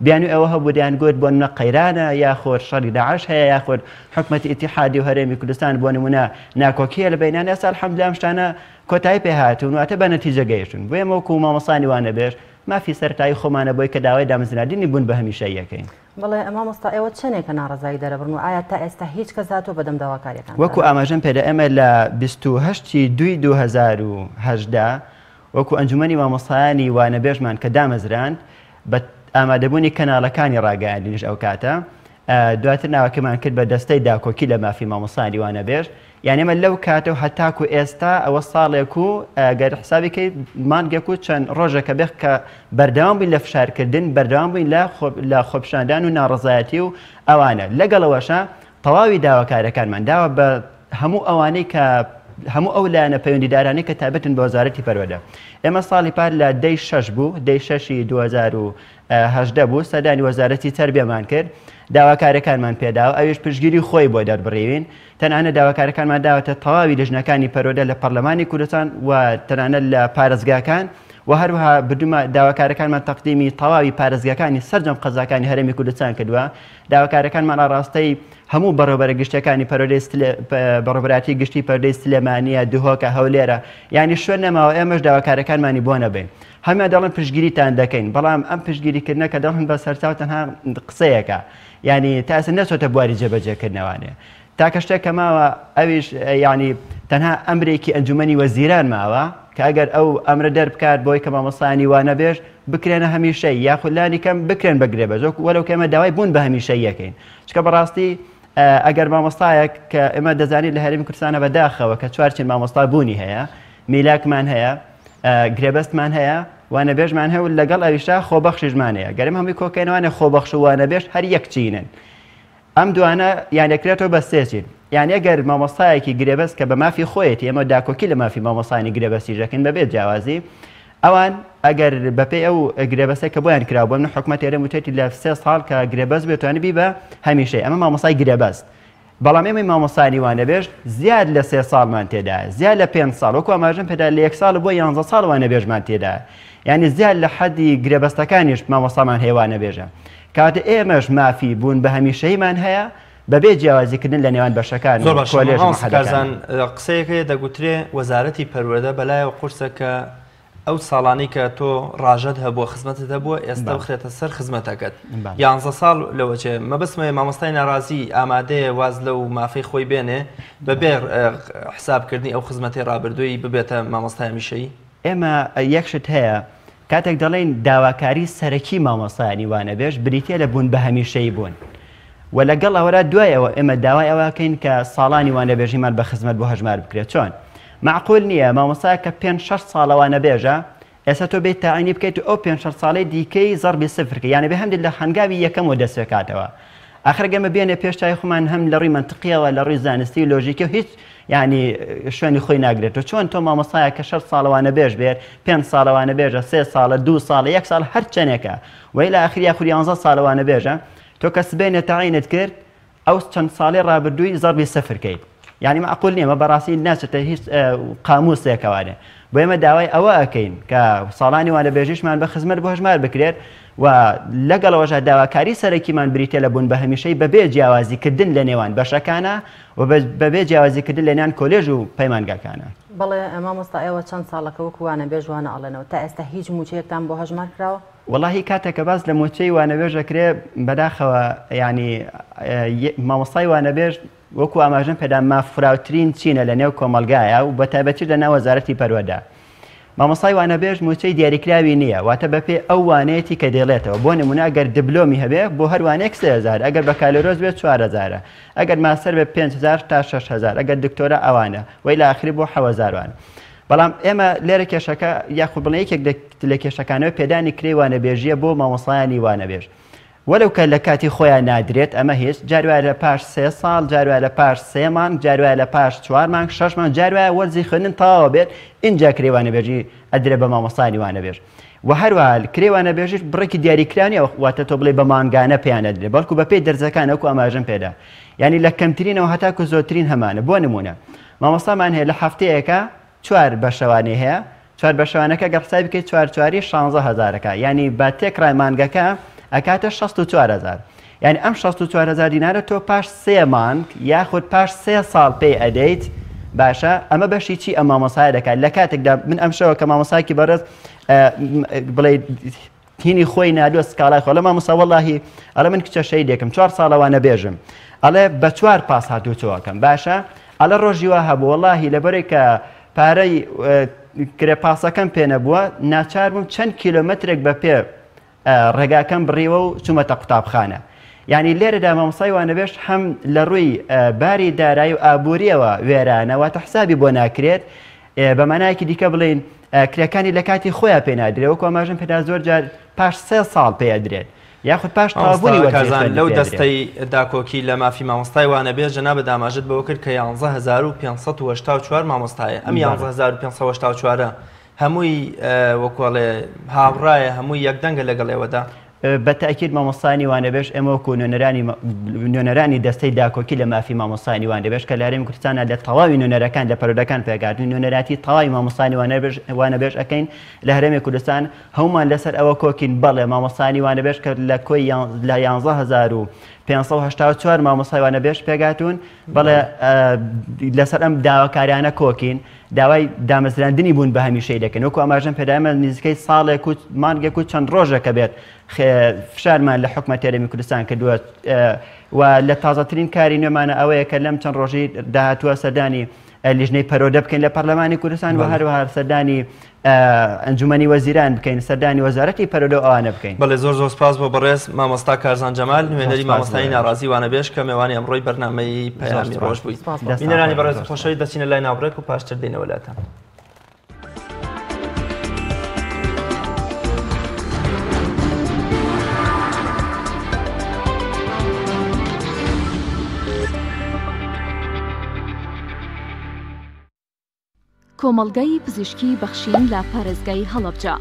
بیانوی ئەوە هەبوو دەیانگوت بۆ نمونە قەیرانە یاخۆت شەڕی داعش هەیە یاخۆت حکومەتی ئیتیحادی و هەرێمی کوردستان بۆ نمونە ناکۆکیە لە بەینان ئێستا الحەمدوللا ئەم شتانە کۆتایی پێهاتوون واتە بە نەتیجە گەیشتن. بۆیە وەکو مامۆسانی وانە بێژ مافی سەرەتایی خۆمانە بۆی کە داوای دامەزراندنی بوون بە هەمیشەییەکەین. بەڵێ مامۆستا ئێوە چەندێکە ناڕزایی دەرەبڕن و ئایا تا ئێستا هیچ کەس هاتۆ بەدەم داواکاریەکان؟ وەکو ئاماژەم پێدا ئێمە لە 28/2/2018 وەکو ئەنجومەنی مامۆستایانی وانەبێژمان کە دامەزراند بە ئامادەبوونی کەناڵەکانی ڕاگەیاندنیش ئەو کاتە دواتر ناوەکەمان کرد بە دەستەی داکۆکی لە مافی مامۆستانی وانەبێژ. یعنی ئێمە لەو کاتە و هەتاکو ئێستا ئەوە ساڵێک و گەر حسابیکەی مانگێک و چەند ڕۆژێکە بێت کە بەردەوام بووین لە فشارکردن بەردەوام بووین لە خۆپشاندان و ناڕزایەتی و ئەوانە لەگەڵەوەشە تەواوی داواکارەکانمان داوە بە هەموو ئەوانەی کە هەموو ئەو لایەنە پەیوەندیدارانەی کە تایبەتن بە وەزارەتی پەروەردە. ئێمە ساڵی پار لە دەی 6 بوو دەی 6 2018 بوو سەردانی وەزارەتی تەربیەمان کرد داواکارەکانمان پێداوە ئەویش پشتگیری خۆی بۆ دەربڕێوین تەنانە داواکارەکانمان داوەتە تەواوی لەژنەکانی پەروەردە لە پەرلەمانی کوردستان و تەنانەت لە پارێزگاکان و هەروەها بردومە داواکارەکانمان تەقدیمی تەواوی پارێزگاکانی سەرجەم قەزاکانی هەرێمی کوردستان کردووە. داواکارەکانمان ڕاستەی هەموو بەڕێوەبەرە گشتەکانی بەڕێوەبەراتی گشتی پەردەی سلێمانیە دهۆکە هەولێرە یعنی شوێن نەماوە ئێمەش داواکارەکانمانی بۆ نەبین. هەموو دەڵێن پشتگیریتان دەکەین بەڵام ئەم پشتگیریکردنە کە دەڵێن بە سەرچاو تەنها قسەیەکە یعنی تا ئێستا نەچۆتە بواری جێبەجێکردنەوانێ تا کە شتێک کە ماوە ئەویش یعنی تەنها ئەمرێکی ئەنجومەنی وەزیران ماوە کە ئەگەر ئەو ئەمرە دەربکات بۆی کە مامۆستایانی وانەبێژ بکرێنە هەمیشەی یاخود لانی کەم بکرێن بە گرێبەجۆک وەلەو کە ئێمە داوای بوون بە هەمیشەی یەکەین چکە بەڕاستی ئەگەر مامۆستایەک کە ئێمە دەزانیت لە هەرێمی کوردستانە بەداخەوە کە چوارچین مامۆستا بوونی هەیە میلاکمان هەیە گرێبەستمان هەیە وانەبێژمان هەیە و لەگەڵ ئەویشا خۆبەخشیشمان هەیە گەرم هەمووی کۆکەینەوانە خۆبەخش و وانەبێژ هەر یەکچینن ئەم دوانە یانەکرێتەوە بە سێچین یعنی ئەگەر مامۆستایەکی گرێبەست کە بە مافی خۆیەتی ئێمە داکۆکی لە مافی مامۆستایانی گرێبەستیژەکەن بەبێت جیاوازی ئەوان ئەگەر بەپێی ئەو گرێبەستەی کە بۆیان کراوە بۆ حکومەت ئێرە وتێتی لە 3 ساڵ کە گرێبەست بێتوانێت بی بە هەمیشەی ئەمە مامۆستای گرێبەست بەڵام ئێمەی مامۆستانی وانەبێژ زیاد لە 3 ساڵمان تێدایە زیاد لە 5 ساڵ وەکو ئاماژەم پێدا لە 1 ساڵ بۆ 11 ساڵ وانەبێژمان تێدایە یعنی زیاد لە حەدی گرێبەستەکانیش مامۆستامان هەیە وانەبێژە کاتە ئێمەش مافی بوون بە هەمیشەیمان هەیە بەبێ جیاوازیکردن لە نێوان بەشەکان کۆلێژکارزان قسەیەکەیە دەگوترێ وەزارەتی پەروەردە بەلایەوە قورسە کە ئەو ساڵانی کە تۆ ڕاژەت هەبووە خزمەتت هەبووە ئێستا بخرێتە سەر خزمەتەکەت 11 ساڵ لەوەچێ مەبەستمە مامۆستای ناڕازی ئامادەیە واز لەو مافەی خۆی بێنێ بەبێ حسابکردنی ئەو خزمەتی ڕابردووی ببێتە مامۆستای هەمیشەیی ئێمە یەکشت هەیە کاتێک دەڵێن داواکاری سەرەکی مامۆستایانی وانەبێژ بریتە لە بوون بە هەمیشەیی بوون و لەگەڵ ئەوەدا دوایەوە ئێمە داوای ئەوەکەین کە ساڵانی وانەبێژیمان بە خزمەت بۆ هەژمار بکرێت چۆن معقول نییە مامۆستای کە 5-6 ساڵەوانە بێژە ئێستا تۆ بێت تاعینی بکەیت و ئەو 5-6 ساڵەی دیکەی زەربی سفرکە یانە بێ هەندێک لە هەنگاوی یەکەمەوە دەستێکاتەوە ئاخرگەمە بێنێ پێشتای خۆمان هەم لە ڕووی منتقیەوە لە ڕووی زانستی و لۆژیکی و هیچ ینی شوێنی خۆی ناگرێتەوە چۆن تۆ مامۆستایە کە 6 ساڵەوانە بێژ بێت 5 ساڵەوانە بێژە 3 ساڵە 2 ساڵە 1 ساڵ هەر چەندێکە وی لە ئاخری یاخود 11 ساڵەوانە بێژە تۆ کە سبێنێ تاعینت کرد ئەو چەند ساڵی ڕابردووی زەربی سفرکەیت یعنی معقول نییە مە بەڕاستی ناچێتە هیچ قاموسێکەوانێ بۆ ئێمە داوای ئەوە ئەەکەین کە ساڵانی وانەبێژیشمان بە خزمەت بۆ هەژمار بکرێت و لەگەڵەوەژە داواکاری سەرەکیمان بریتە لە بوون بە هەمیشەی بەبێ جیاوازیکردن لە نێوان بەشەکانە و بەبێ جیاوازیکردن لە نێوان کۆلێژ و پەیمانگاکانە بەڵێ مامۆستا ئێوە چەند ساڵەکە وەکو وانەبێژ وانە ئەڵێنەوە تا ئێستا هیچ موچەیەکتان بۆ هەژمار کراوە وەڵاهی کاتێکە باز لە موچەی وانەبێژەکرێ بەداخەوە ینی مامۆستای وانەبێژ وەکو ئاماژەم پێدا مافراوترین چینە لە نێو کۆمەلگایە و بە تایبەتی لە ناو وەزارەتی پەروەردە مامۆستای وانەبێژ موچەی دیاریکراوی نییە واتە بەپێ ئەو وانەیەتی کە دێڵێتەوە بۆ نمونە ئەگەر دبلۆمی هەبێ بۆ هەر وانەیەک 3000 ئەگەر بە کالۆرۆز بێت 4000 ئەگەر ماستەر بێت 5000 تا 6000 ئەگەر دکتۆرە ئەوانە وی لە ئاخری بۆ 7000 وانە بەڵام ئێمە لێرە کێشەکە یاخود بڵێ یەکێک لە کێشەکانەوە پێدانی کرێ وانەبێژیە بۆ مامۆستایانی وانەبێژ وەلو کە لە کاتی خۆیان نادرێت ئەمە هیچ جاروایە لە پاش 3 ساڵ جاروایە لە پاش 3 مانگ جاروایە لە پاش 4 مانگ 6 مانگ جاروایە وەرزی خوێندن تەواوە بێت اینجا کرێ وانەبێژی ئەدرێ بە مامۆستایانی وانەبێژ و هەروە کرێ وانەبێژیش بڕێکی دیاریکرانی واتە تۆ بڵێ بە مانگانە پێیان ئەدرێ بەڵکو بە پێی دەرزەکان وەکو ئاماژەم پێدا یعنی لە کەمترینەوە هەتاکو زۆرترین هەمانە بۆ نمونە مامۆستامان هەیە لە هەفتەیەکە 4 بەشەوانەی هەیە 4 بەشەوانەکە گەر حسابی بکەیت 4 16,000ەکە یعنی بە تێکڕای مانگەکە ئەکاتە 64,000 یعنی ئەم 64,000 دینارە تۆ پاش 3 مانگ یاخود پاش 3 ساڵ پێی ئەدەیت باشە ئەمە بەشی چی ئەم مامۆستایە دەکات لە کاتێکدا من ئەم شەوە کە مامۆستایەکی بەڕێز بڵێ هینی خۆی نادووە سکاڵای خۆ لە مامۆستا وەڵاهی ئەڵێ من کچە شەیدێکم 4 ساڵەوانە بێژم ئەڵێ بە 4 پاس هاتووەکەم باشە ئەڵە ڕۆژی وا هەبوو وەڵاهی لەبەرێک کە پارەی کرێپاسەکەم پێ نەبووە ناچار بووم چەند کیلۆمەترێک بە پێ ڕێگاکەم بڕیوە و چوومەتە قوتابخانە یعنی لێرەدا مامۆستای وانەبێژ هەم لە ڕووی باری دارایی و ئابوووریەوە وێرانەوە تەحسابی بۆ ناکرێت بە مانایەکی دیکە بڵێن کرێکانی لە کاتی خۆیان پێ نادرێت وەکو ئاماژەم پێدا زۆر جار پاش 3 ساڵ پێدرێت یاخود پاش تاوابوونی وەرزی لەو دەستەی داکۆکی لە مافی مامۆستای وانەبێژ جەنابە داماژت بەوە کرد کە 11,584 مامۆستایە ئەم 11,584 هەمووی وەکوڵێ هاوڕایە هەمووی یەکدەنگە لەگەڵێوەدا بەتاکید مامۆستانی وانەبێژ ئێمە وەکو نوێنەرانی دەستەی داکۆکی لە مافی مامۆستانی وانەبێژ کە لە هەرێمی کوردستانە لە تەواوی نوێنەرەکان لە پەرۆدەکان پێگاتن نوێنەراتی تەواوی مامۆستانی وانەبێژ ئەەکەین لە هەرێمی کوردستان هەمومان لەسەر ئەوە کۆکین بەڵێ مامۆستانی وانەبێژ کە لە کۆی لە 11,584 مامۆستای وانەبێژ پێگاتون بەڵێ لەسەر ئەم داواکاریانە کۆکین داوای دامەزراندنی بوون بە هەمیشەی دەکەن وەکو ئاماژەم پێدامە نزیکەی ساڵێک و مانگێک و چەند ڕۆژەکە بێت فشارمان لە حکومەتی هەرێمی کوردستان کردووە و لە تازەترین کاری نوێمانە ئەوەیە کە لەم چەند ڕۆژی داهاتووە سەردانی لیژنەی پەرۆدە بکەین لە پەرلەمانی کوردستان و هەروەها سەردانی ئەنجومەنی وەزیران بکەین سەردانی وەزارەتی پەرۆدە ئەوانە بکەین بەڵێ زۆر سپاس بۆ بەڕێز مامۆستا کارزان جەمال نوێنەری مامۆستای ناڕازی وانەبێژ کە میوانی ئەمڕۆی بەرنامەی پەیامی ڕۆژ بووی بینەرانی بەڕێز خۆشەوی دەچینە لای ناوڕێک و پاشتر دێنەوە لاتان کۆمەڵگەی پزیشکی بەخشین لە پارێزگای هەڵەبجە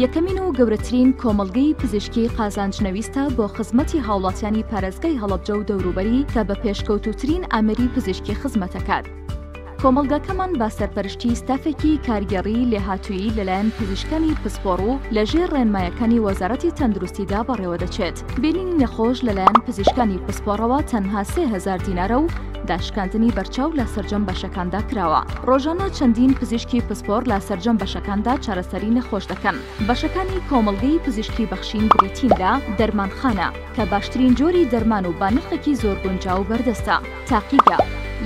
یەکەمین و گەورەترین کۆمەڵگەی پزیشکی قازانجنەویستە بۆ خزمەتی هاوڵاتیانی پارێزگای هەڵەبجە و دەوروبەری کە بە پێشکەوتوترین ئامەری پزیشکی خزمەتەکات. کۆمەڵگەکەمان با سەرپەرشتی ستافێکی کارگەڕی لێهاتوویی لەلایەن پزیشکانی پسپۆڕ و لەژێر ڕێنمایەکانی وەزارەتی تەندروستیدا بەڕێوە دەچێت. بینینی نەخۆش لەلایەن پزیشکانی پسپۆڕەوە تەنها 3,000 دینارە و داشکاندنی بەرچاو لە سەرجەم بەشەکاندا کراوە. ڕۆژانە چەندین پزیشکی پسپۆڕ لە سەرجەم بەشەکاندا چارەسەری نەخۆش دەکەن. بەشەکانی کۆمەڵگەی پزیشکی بەخشین بریتیندا دەرمانخانە کە باشترین جۆری دەرمان و بانرخێکی زۆر گونجاو بەردەستە. تاقیگا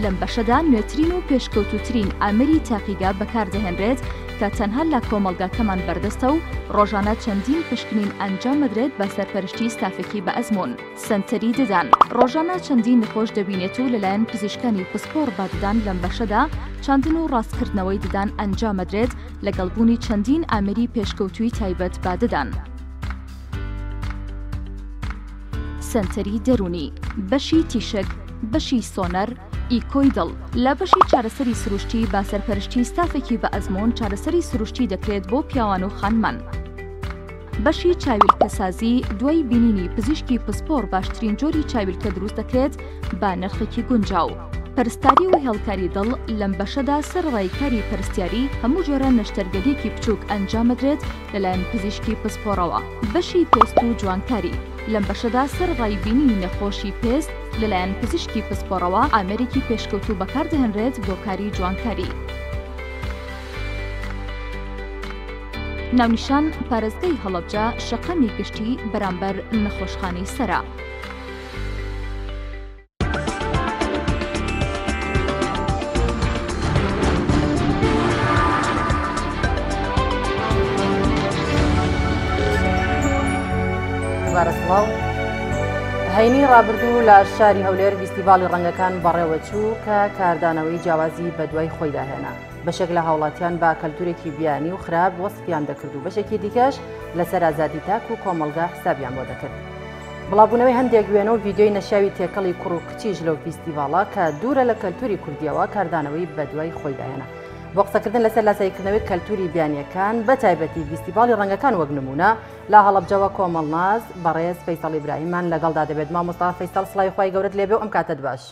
لەم بەشەدا نوێترین و پێشکەوتوترین ئامەری تاقیگا بەکاردەهێنرێت کە تەنها لە کۆمەڵگاکەمان بەردەستە و ڕۆژانە چەندین پشکنین ئەنجام بدرێت بە سەرپەرشتی ستافێکی بە ئەزمون. سنتەری ددان ڕۆژانە چەندین نەخۆش دەبینێت و لەلایەن پزیشکانی پسپۆڕ بەددان لەم بەشەدا چاندن و ڕاستکردنەوەی ددان ئەنجام بدرێت لەگەڵبوونی چەندین ئامەری پێشکەوتووی تایبەت بەددان. سنتەری دەرونی بەشی تیشک بەشی سۆنەر ئیکۆی دڵ لە بەشی چارەسەری سروشتی با سەرپەرشتی ستافێکی بە ئەزمۆن چارەسەری سروشتی دەکرێت بۆ پیاوان و خانمان. بەشی چاویلکەسازی دوای بینینی پزیشکی پسپۆڕ باشترین جۆری چاویلکە دروست دەکرێت با نرخێکی گونجاو. پەرستاری و هێڵکاری دڵ لەم بەشەدا سەرڕایکاری پەرستیاری هەموو جۆرە نەشتەرگەریەکی بچووک ئەنجامەدرێت لەلایەن پزیشکی پسپۆڕەوە. بەشی پێست و جوانکاری لەم بەشەدا سەرڕایبینی نەخۆشی پێست لەلایەن پزیشکی پسپۆڕەوە ئامەرێکی پێشکەوتوو بەکاردەهێنرێت بۆ کاری جوانکاری. ناونیشان پارێزگای هەڵەبجە شەقەمی گشتی بەرامبەر نەخۆشخانەی سەرە. هەینی ڕابردوو لە شاری هەولێر فیستیڤاڵی ڕەنگەکان بەڕێوە چوو کە کاردانەوەی جیاوازی بە دوای خۆی داهێنا. بەشێک لە هاوڵاتیان بە کەلتورێکی بیانی و خراپ وەسفیان دەکرد و بەشێکی دیکەش لەسەر ئازادی تاک و کۆمەلگا حسابیان بۆ دەکرد. بڵاوبوونەوەی هەندێک وێنە و ڤیدیۆی نەشاوی تێکەڵی کوڕ و کچیش لەو فیستیڤاڵە کە دوورە لە کەلتوری کوردیەوە کاردانەوەی بەدوای خۆیدایەنە. بۆ قسەکردن لەسەر لاساییکردنەوەی کەلتوری بیانیەکان بە تایبەتی فیستیڤاڵی ڕەنگەکان وەک نمونە لە هەڵەبجەوە کۆمەڵناز بەڕێز فەیسەڵ ئیبراهیمان لەگەڵدا دەبێت. مامۆستا فەیسەڵ سڵای خوای گەورەت لێبێ و ئەم کاتت باش.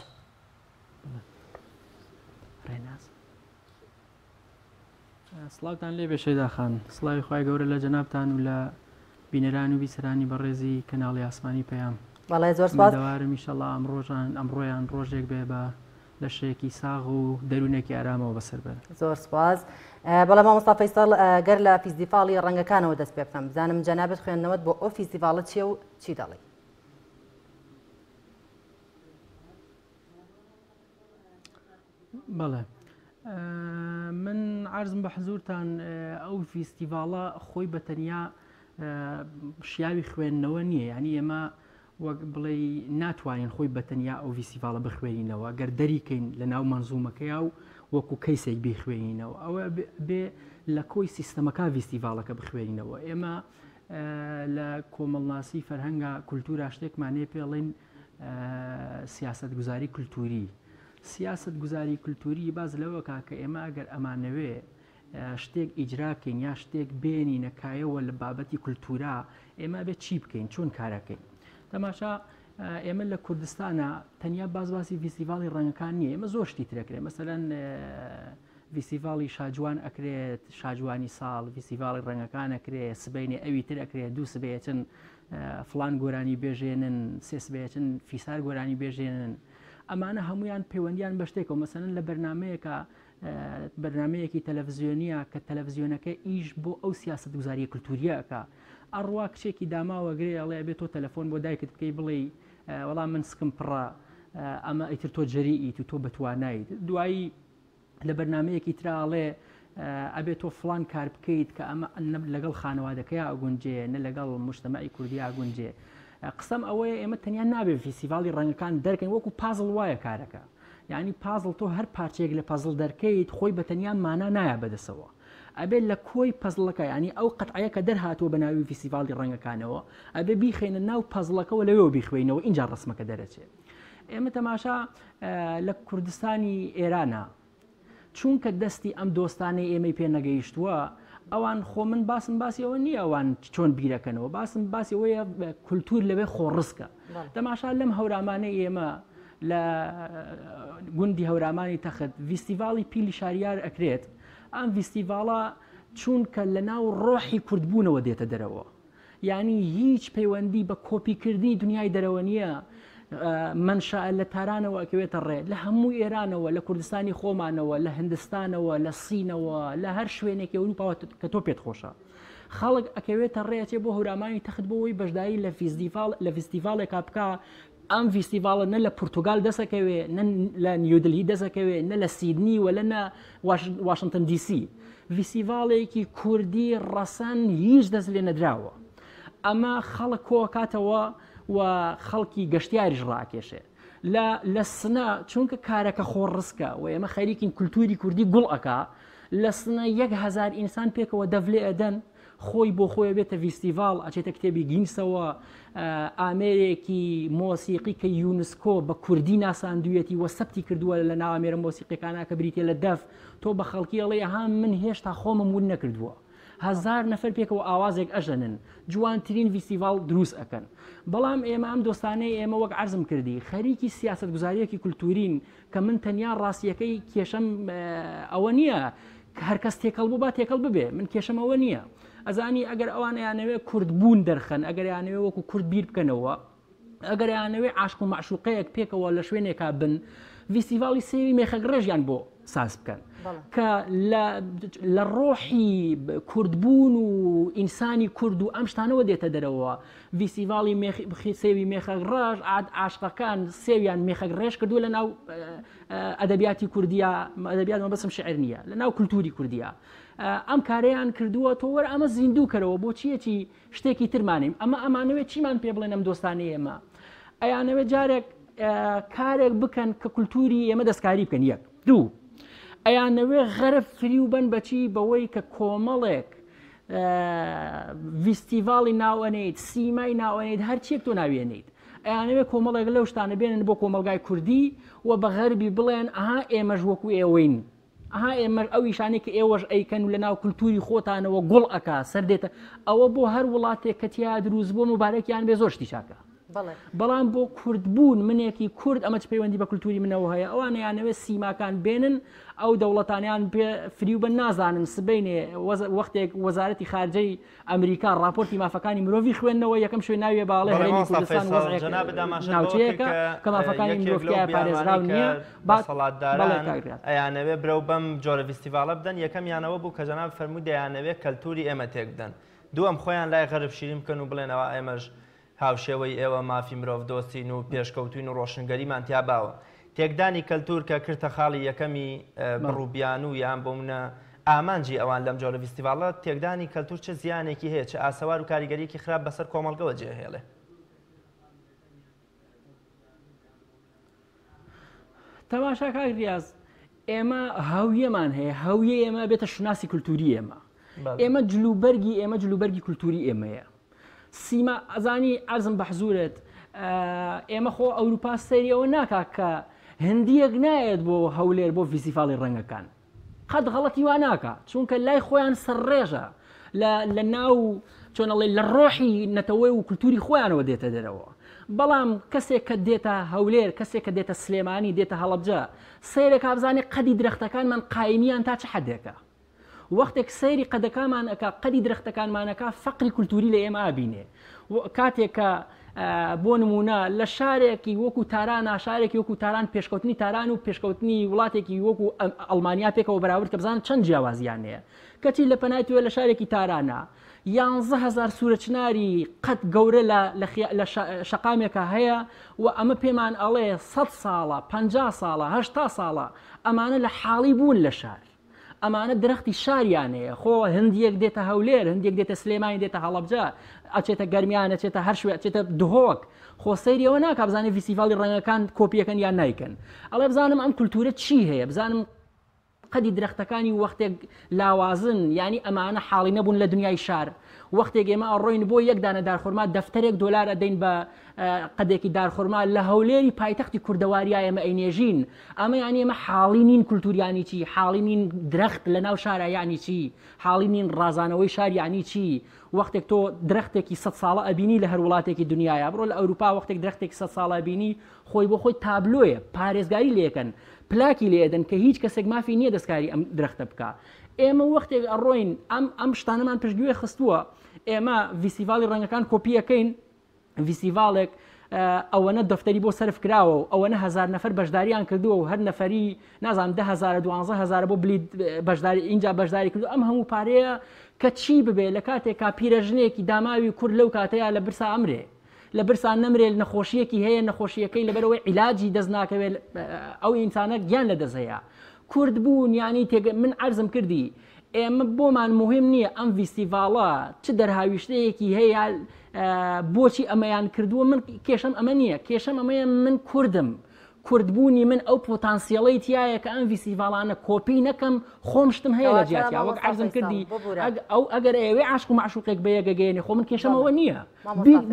سڵاوتان لێبێ شەیداخان، سڵاوی خوای گەورە لە جەنابتان و لە بینەران و بیسەرانی بەڕێزی کەناڵی ئاسمانی پەیام. بەڵێ زۆر سپاس. دەوارم ئینشەڵڵا ئەمڕۆیان ڕۆژێک بێ بە لەشەیەکی ساغ و دەروونێکی ئارامەوە بەسەر بێت. زۆر سپاس. بەڵێ مامۆستا فەیسەڵ گەر لە فیستیڤاڵی ڕەنگەکانەوە دەست پێ بکەم بزانم جەنابەت خوێندنەوەت بۆ ئەو فیستیڤاڵە چییە و چی دەڵێ؟ بەڵێ من عرضم بە حزورتان ئەو فیستیڤاڵە خۆی بە تەنیا شیاوی خوێندنەوە نییە، یعنی ئێمە وەک بڵێ ناتوانین خۆی بە تەنیا ئەو فیستیڤاڵە بخوێنینەوە گەر دەریکەین لە ناو مەنزومەکەیا و وەکو کەیسێک بخوێنینەوە ئەوە بێ لە کۆی سیستەمەکە فیستیڤاڵەکە بخوێنینەوە. ئێمە لە کۆمەڵناسی فەرهەنگە کولتورا شتێکمانێ پێڵێن سیاست گوزاری کولتوری. سیاست گوزاری کولتوری باز لەوە کاکە ئێمە ئەگەر ئەمانەوێ شتێک ئیجراکەین یا شتێک بێنی نەکایەوە لە بابەتی کولتورا ئێمە بێت چی بکەین چۆن کارەکەین. تەماشا ئێمە لە کوردستانە تەنیا بازباسی فیستیڤاڵی ڕەنگەکان نییە، ئێمە زۆر شتی ترەکرێت، مەسەلەن فیستیڤاڵی شاجوان ئەکرێت، شاجوانی ساڵ، فیستیڤاڵی ڕەنگەکان ئەکرێت، سبەینێ ئەوی تر ئەکرێت، دوو سبەیەچن فلان گۆرانی بێژێنن، سێ سبەیەچن فیسار گۆرانی بێژێنن. ئەمانە هەمویان پەیوەندیان بە شتێکەوە، مەسەلەن لە بەرنمەیەکی تەلەڤیزیۆنیە کە تەلەڤیزیۆنەکە ئیش بۆ ئەو سیاست گوزاریە کولتوریەکە ئەڕوا کچێکی داماوەگرێ ئەڵێ بێت تۆ تەلەفۆن بۆ دایکت بکەی بڵێ وەڵام من سکم پڕە ئەمە ئیتر تۆ جەریئیت و تۆ بەتوانایت. دوایی لە بەرنمەیەکی تراڵێ ئەبێت تۆ فلان کار بکەیت کە ئەمە لەگەڵ خانەوادەکەی ئاگونجێ نە لەگەڵ مجتەمەعی کوردی ئاگونجێ. قسەم ئەوەیە ئێمە تەنیا نابێت فیستیڤاڵی ڕەنگەکان دەرکەین وەکو پازڵ وایە کارەکە، یعنی پازڵ تۆ هەر پارچێک لە پازڵ دەرکەیت خۆی بە تەنیا مانا نایە بەدەسەوە، ئەبێت لە کۆی پەزڵەکە ینی ئەو قەتعەیە کە دەرهاتووە بە ناوی فیستیڤاڵی ڕەنگەکانەوە ئەبێ بیخێنە ناو پەزڵەکەەوە لەوێ بیخوێنەوە اینجا ڕسمەکە دەرەچێت. ئێمە تەماشا لە کوردستانی ئێرانە چونکە دەستی ئەم دۆستانەی ئێمەی پێ نەگەیشتووە ئەوان خۆ من باسم باسیەوە نییە ئەوان چۆن بیرەکەنەوە، باسم باسی ئەوەیە کولتور لەوێ خۆڕسکە. تەماشا لەم هەورامانەی ئێمە لە گوندی هەورامانی تەخت فیستیڤاڵی پیلی شاریار ئەکرێت، ئەم فیستیڤاڵە چونکە لە ناو ڕۆحی کوردبوونەوە دێتە دەرەوە، یعنی هیچ پەیوەندی بە کۆپیکردنی دنیای دەرەوە نییە. منشا لە تارانەوە ئەکەوێتە ڕێ لە هەموو ئێرانەوە، لە کوردستانی خۆمانەوە، لە هندستانەوە، لە سینەوە، لە هەر شوێنێکی ئەوروپاوە کە تۆ پێت خۆشە خەڵک ئەکەوێتە ڕێچێ بۆ هەورامانی تەخت بۆەوەی بەشداری لە فیستیڤاڵێکا بکە. ئەم فیستیڤاڵە نە لە پورتوگال دەسەکەوێ، نە لە نیودلهی دەسەکەوێ، نە لە سیدنی و لە واشنگتن دیسی. فیستیڤاڵێکی کوردی ڕەسەن هیچ دەست لێ نەدراوە. ئەمە خەڵک کۆکاتەوە و خەڵکی گەشتیاریش ڕاکێشێ لە سنە چونکە کارەکە خۆڕسکە و ئێمە خەریکین کولتوری کوردی گوڵ ئەکا لە سنە 1000 ئینسان پێکەوە دەڤلێ ئەدەن خۆی بۆ خۆی بێتە فیستیڤاڵ ئەچێتە کتێبی گینسەوە ئامێرێکی مۆسیقی کە یونسکۆ بە کوردی ناساندویەتی وە سەبتی کردووە لە ناو ئامێرە مۆسیقیەکانە کە بریتێ لە دەف تۆ بە خەڵکی ئەڵێ ها من هێشتا خۆمم ون نەکردووە 1000 نەفەر پێکەوە ئاوازێک ئەژەنن جوانترین فیستیڤاڵ دروست ئەکەن. بەڵام ئێمە ئەم دۆستانەی ئێمە وەک عەرزم کردی خەریکی سیاست گوزاریەکی کولتورین کە من تەنیا ڕاستیەکەی کێشەم ئەوە نییە هەر کەس تێکەڵ بوو با تێکەڵ ببێ، من کێشەم ئەوە نییە. ئەزانی ئەگەر ئەوان یانەوێ کورد بوون دەرخەن، ئەگەر یانەوێ وەکو کورد بیر بکەنەوە، ئەگەر یانەوێ عاشق و معشوقەیەک پێکەوە لە شوێنێکا بن فیستیڤاڵی سێوی مێخەگڕێژیان بۆ ساز بکەن کە لە ڕۆحی کوردبوون و ئینسانی کورد و ئەم شتانەوە دێتە دەرەوە. فیستیڤاڵی سێوی مێخەگڕێژ عاشقەکان سێویان مێخەگڕێژ کردووە لە ناو ئەدەبیاتی کوردیە، ئەدەبیات مەبەستم شعر نییە، لە ناو کولتوری کوردیە. ئەم کارەیان کردووە تۆ وەرە ئەمە زیندوو کەرەوە بۆ چیەتی شتێکی ترمانیم. ئەمانەوێت چیمان پێ بڵێن ئەم دۆستانەی ئێمە ئەیانەوێت جارێک کارێک بکەن کە کولتوری ئێمە دەستکاری بکەن. یەک دوو ئەیانەوێ غەرب فریوبەن بەچی بەوەی کە کۆمەڵێک ڤیستیڤاڵی ناوەنیت سیمای ناوەنیت هەرچیەک تۆ ناوێنیت ئەیانەوێ کۆمەڵێک لەو شتانە بێنن بۆ کۆمەلگای کوردی و بە غەربی بڵێن ئەها ئێمەش وەکو ئێوەین ئەها ئێمە ئەو ئیشانەی کە ئێوەش ئەیکەن و لە ناو کولتوری خۆتانەوە گوڵ ئەکا سەردێتە ئەوە بۆ هەر وڵاتێک کە تیا دروست بۆ مبارەکیان بێ زۆشتی چاکە بەڵام بۆ کوردبوون منێکی کورد ئەمە چ پەیوەندی بە کولتوری منەوە هەیە ئەوانەیانەوێت سیماکان بێنن ئەو دەوڵەتانیان فریوبە نازانن سبینێ وەختێک وەزارەتی خارجەی ئەمریکا راپۆرتی مافەکانی مرۆڤی خوێندنەوە یەکەم شوێن ناوێ باڵێ هەرێمی کوردستان ناوچەیەکە کە مافەکانی مرۆڤتیای پارێزراو نییە بەسەڵاتداران ئەیانەوێ برەو بەم جۆرە فیستیڤالە بدەن یەکەمیانەوە بوو کە جەناب فەرمووی دەیانەوێت کەلتوری ئێمە تێک بدەن دووەم خۆیان لای غەرب شیرین بکەن و بڵێنەوە ئێمەش هاوشێوەی ئێوە مافی مرۆڤ دۆستین و پێشکەوتوین و ڕۆشنگەریمان تیا باوە تێکدانی کەلتور کە کردە خاڵی یەکەمی بڕووبیان و یان بۆمنە ئامانجی ئەوان لەم جۆرە فیستیڤالە تێکدانی کەلتور چه زیانێکی هەیە چه ئاسەوار و کاریگەریەکی خراپ بەسەر کۆمەڵگەوە جێهێڵێ تەماشا کاک ریاز ئێمە هەویەمان هەیە هەویە ئێمە بێتە شناسی کولتوری ئێمە جلوبەرگی کولتوری ئێمەیە سیما ئەزانی ئەرزم بە حزورت ئێمە خۆ ئەوروپا سەریەوە ناکا کە هەندیەک نایەت بۆ هەولێر بۆ فیسیفاڵی ڕەنگەکان قەت غەڵەتی وا ناکە چونکە لای خۆیان سەرڕێژە لە ناو چۆنەڵێ لە ڕۆحی نەتەوەی و کولتوری خۆیانەوە دێتە دەرەوە بەڵام کەسێک کە دێتە هەولێر کەسێک کە دێتە سلێمانی دێتە هەڵەبجە سەیرێک هابزانێ قەدی درەختەکانمان قایمیان تا چه حەدێکە وەختێک سەیری قەدەکانمان ئەکا قەدی درەختەکانمانەکە فەقری کولتوری لە ئێمە ئابینێ کاتێک کە بۆ نمونە لە شارێکی وەکو تارانە شارێکی وەکو تاران پێشکەوتنی تاران و پێشکەوتنی وڵاتێکی وەکو ئەڵمانیا پێکەوە بەراورد کە بزان چەند جیاوازیانەیە کەچی لە پەنایتوە لە شارێکی تارانە 11,000 سوورەچناری قەت گەورە لە شەقامێکە هەیە و ئەمە پێمان ئەڵێ 100 ساڵە 50 ساڵە 80 ساڵە ئەمانە لە حاڵی بوون لە شار ئەمانە درەختی شاریانەیە خۆ هەندیەک دێتە هەولێر هەندێک دێتە سلێمانی دێتە هەڵەبجە ئەچێتە گەرمیان ئەچێتە هەر شوێ ئەچێتە دهۆک خۆ سەیریەوە ناکە بزانێ فیسیڤاڵی ڕەنگەکان کۆپیەکەن یان نایکەن ئەڵێ بزانم ئەم کولتورە چی هەیە بزانم قەدی درەختەکانی وەختێک لاوازن ینی ئەمانە حاڵی نەبوون لە دنیای شار وەختێک ئێمە ئەڕۆین بۆ یەک دانە دارخورما دەفتەرێک دۆلار ئەدەین بە قەدێکی دارخورما لە هەولێری پایتەختی کوردەواریە ئێمە ئەینێژین ئەمە یانی ئێمە حاڵی نین کولتوریانی چی حاڵی نین درەخت لە ناو شارە یانی چی حاڵی نین ڕازانەوەی شاریانی چی وەختێک تۆ درەختێکی 100 ساڵە ئەبینی لە هەر وڵاتێکی دنیاە بڕۆ لە ئەوروپا وەختێک درەختێکی 100 ساڵە بینی خۆی بۆ خۆی تابلۆیە پارێزگاری لێکەن پلاکی لێدەن کە هیچ کەسێک مافی نییە دەستکاری ئەم درەختە بکە ئێمە وەختێک ئەڕۆین ئەم شتانەمان پشتگوێ خستووە ئێمە ڤیسیڤاڵی ڕەنگەکان کۆپیەکەین ڤیسیڤاڵێک ئەوەنە دەفتەری بۆ سەرف کراوە و ئەوەنە 1000 نەفەر بەشداریان کردووە و هەر نەفەری نازانم 10,000 12,000 بۆ بلیت بەشداری اینجا بەشداری کردو ئەم هەموو پارەیە کە چی ببێ لە کاتێکا پیرەژنێکی داماوی کورد لەو کاتەیە لە برسا ئەمرێ لە برسان نەمرێت نەخۆشیەکی هەیە نەخۆشیەکەی لەبەرەوەی عیلاجی دەست ناکەوێت ئەو ئینسانە گیان لە دەست هەیە کورد بوون ینی من عەرزم کردی ئێمە بۆمان مهم نییە ئەم ڤیستیڤاڵە چ دەرهاویشتەیەکی هەیە بۆچی ئەمەیان کردووە من کێشەم ئەمە نییە کێشەم ئەمەیە من کوردم کوردبوونی من ئەو پۆتانسیەڵی تایە کە ئەم ڤیسیڤاڵانە کۆپی نەکەم خۆم شتم هەیە لە جیاتیا وەک عەرزم کردی ئەو ئەگەر ئێوێ عاشق و معشوقێک بە یەکگەگەێنێ خۆ من کێشەمەوە نییە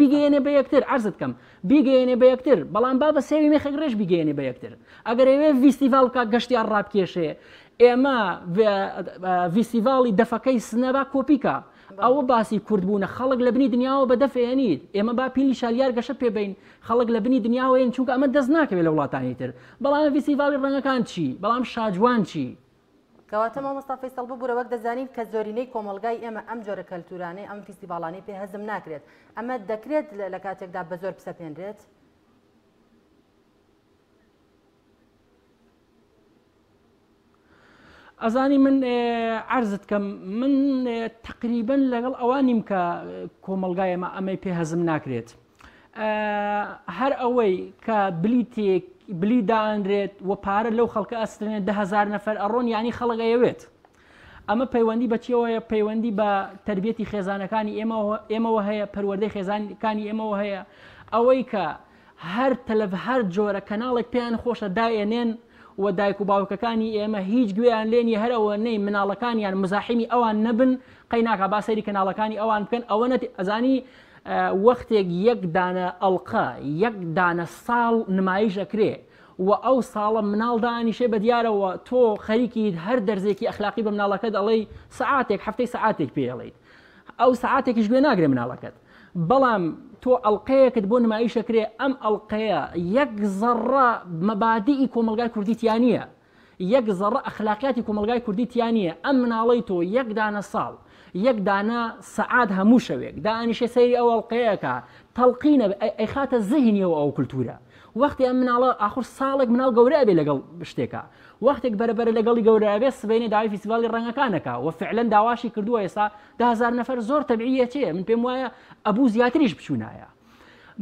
بیگەێنێ بە یەکتر عەرزت کەم بیگەێنێ بە یەکتر بەڵام با بە سێوی مێخێک ڕێژ بیگەێنێ بە یەکتر ئەگەر ئێوێ ڤیستیڤاڵ بکە گەشتیان ڕابکێشێ ئێمە ڤیسیڤاڵی دەفەکەی سنەبا کۆپیکە ئەوە باسی کوردبوونە خەڵک لە بنی دنیاوە بە دەفێنیت ئێمە با پیلی شالیار گەشە پێبین خەڵک لە بنی دنیاوەیە چونکە ئەمە دەست ناکەوێت لە وڵاتانی تر بەڵام ڤیسیڤاڵی ڕەنگەکان چی بەڵام شاجوان چی کەواتە مامۆستا فەیسەڵ ببوورە وەک دەزانین کە زۆرینەی کۆمەلگای ئێمە ئەم جۆرە کەلتورانەی ئەم فیستیڤاڵانەی پێ هەزم ناکرێت ئەمە دەکرێت لە کاتێکدا بە زۆر پسەپێنرێت ئەزانی من عەرزت کەم من تقریبەن لەگەڵ ئەوانیم کە کۆمەلگای ئەمە ئەمەی پێ هەزم ناکرێت هەر ئەوەی کە بلی دانرێت و پارە لەو خەڵکە ئەسترێنێت 10,000 نەفەر ئەڕۆن ینی خەڵک ئەیەوێت ئەمە پەیوەندی بەچیەوەیە پەیوەندی بە تربیەتی خێزانەکانی ئێمەوە هەیە پەروەردەی خێزانەکانی ئێمەوە هەیە ئەوەی کە هەر جۆرە کەناڵێک پێیان خۆشە داێنێن و دایک و باوکەکانی ئێمە هیچ گوێیان لێنی هەرەوە نەی مناڵەکانیان مزاحمی ئەوان نەبن قەیناکە با سەیری کەناڵەکانی ئەوان بکەن ئەوە ئەزانی وەختێک یەک دانە ئەڵقە یەک دانە ساڵ نمایش ئەکرێ و ئەو ساڵە مناڵدانیشێ بە دیارەوە تۆ خەریکی هەر دەرزێکی ئەخلاقی بە مناڵەکە دەڵێ سعاتێک هەفتەی سعاتێک پێڵیت ئەو سعاتێکیش گوێ ناگرێ مناڵەکەت بەڵام تۆ ئەڵلقەیەکت بۆ نمایشەکرێ ئەم ئەڵلقەیە یەک زەڕە مەبادیئی کۆمەلگای کوردیتیانە یەک زەڕە ئەخلاقیاتی کۆمەلگای کوردیتیانە ئەم مناڵی تۆ یەک دانە ساڵ یەک دانە سعات هەموو شەوێک دانیشێ سەیری ئەو ئەڵلقەیەکە تەڵقینە ئەیخاتە زەهینیەوە ئەو کولتورە وەختی ئەم مناڵە ئاخر ساڵێک مناڵ گەورە بێ لەگەڵ شتێکە وەختێک بەرەبەر لەگەڵی گەورە بێ سبەینێ داوای فیستیڤالی ڕەنگەکانەکە و فعلەن داواشی کردووە ئێستا 10,000 نەفەر زۆر تەبیعیە چێ من پێم وایە ئەبوو زیاتریش بچوونایە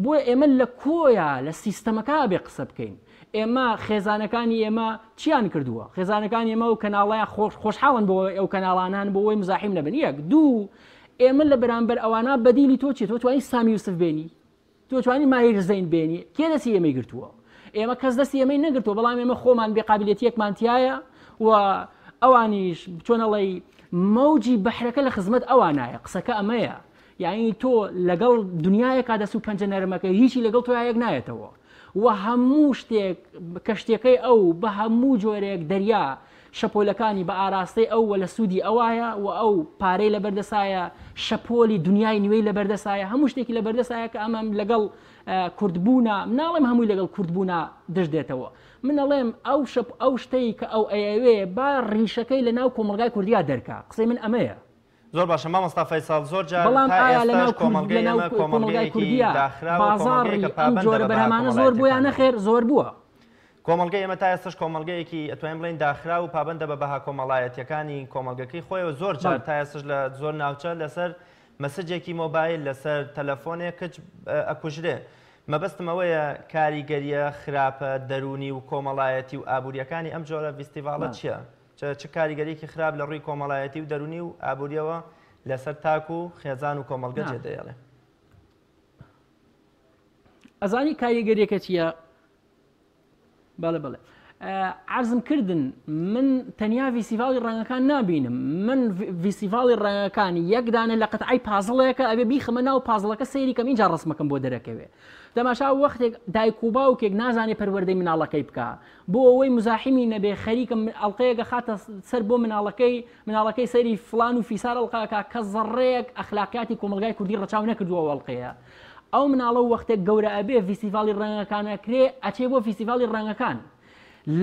بۆیە ئێمە لە کۆیە لە سیستەمەکە بێ قسە بکەین ئێمە خێزانەکانی ئێمە چیان کردووە خێزانەکانی ئێمە و کەناڵیان خۆشحاڵن بۆ ئەو کەناڵانان بۆ ئەوی مزاحیم نەبن یەک دوو ئێمە لە بەرامبەر ئەوانە بەدیلی تۆ چێت تۆ توانی سامی یوسف بێنی تۆ توانی ماهیر زەین بێنی کێ دەستی ئێمەی گرتووە ئێمە کەس دەستی ئێمەی نەگرتووە بەڵام ئێمە خۆمان بێقابلیەتیەکمانتیایە و ئەوانیش چۆنەڵی مەوجی بەحرەکە لە خزمەت ئەوانایە قسەکە ئەمەیە یعنی تۆ لەگەڵ دنیایەکا دەست و پەنجە نەرمەکە هیچی لەگەڵ تۆ یەک نایەتەوە و هەموو شتێک کەشتەکەی ئەو بە هەموو جۆرێک دەریا شەپۆلەکانی بە ئاراستەی ئەو لە سوودی ئەوایە و ئەو پارەی لە بەردەسایە شەپۆلی دنیای نوێی لە بەردەسایە هەموو شتێکی لە بەردەسایە کە ئەمەم لەگەڵ کوردبوونە مناڵێم هەمووی لەگەڵ کوردبوونە دەست دێتەوە من ئەڵێم ئەو شتەی کە ئەو ئەیەوێ با ڕیشەکەی لە ناو کۆمەلگای کوردیا دەرکا قسەی من ئەمەیە زۆر باشە مامۆستا فەیساڵ زۆر جار بەڵام ئایا لە ناو کۆمەلگای کوردیا بازاڕی ئەم جۆرە بەرهەمانە زۆر بووە نەخێر زۆر بووە کۆمەلگای ئێمە تا ئێستش کۆمەلگەیەکی ئەتوانین بڵین داخرا و پابندە بە بەها کۆمەڵایەتیەکانی کۆمەلگەکەی خۆیەوە زۆر جار تا ئێستش لە زۆر ناوچە لەسەر مەسەجێکی مۆبایل لەسەر تەلەفۆنێک کچ ئەکوژرێ مەبەستمەوەیە کاریگەریە خراپە دەرونی و کۆمەڵایەتی و ئابوووریەکانی ئەم جۆرە فیستیڤالە چییە؟ چ کاریگەریەکی خراپ لە ڕووی کۆمەڵایەتی و دەرونی و ئابوووریەوە لەسەر تاک و خێزان و کۆمەلگە جێدەیەڵێ ئەزانی کاریگەریەکە چییە؟ بەڵێ بڵێ عرضم کردن من تەنیا فیستیڤاڵی ڕەنگەکان نابینم من فیستیڤاڵی ڕەنگەکانی یەکدانە لە قەتعی پازڵەیەکە ئەبێ بیخمە ناو پازڵەکە سەیری کەم اینجا ڕسمەکەم بۆ دەرەکەوێ تەماشا وەختێک دایک و باوکێک نازانێ پەروەردەی مناڵەکەی بکە بۆ ئەوەی مزاحمی نەبێ خەریکم ئەڵلقەیەکە خاتە سەر بۆ مناڵەکەی سەری فلان و فیسار ئەڵلقەکە کە زەڕەیەک ئەخلاقیاتی کۆمەلگای کوردی ڕەچاو نەکردووە ئەڵلقەیە ئەو مناڵە وەختێک گەورە ئەبێ فیستیڤاڵی ڕەنگەکانەکرێ ئەچێ بۆ فیستیڤاڵی ڕەنگەکان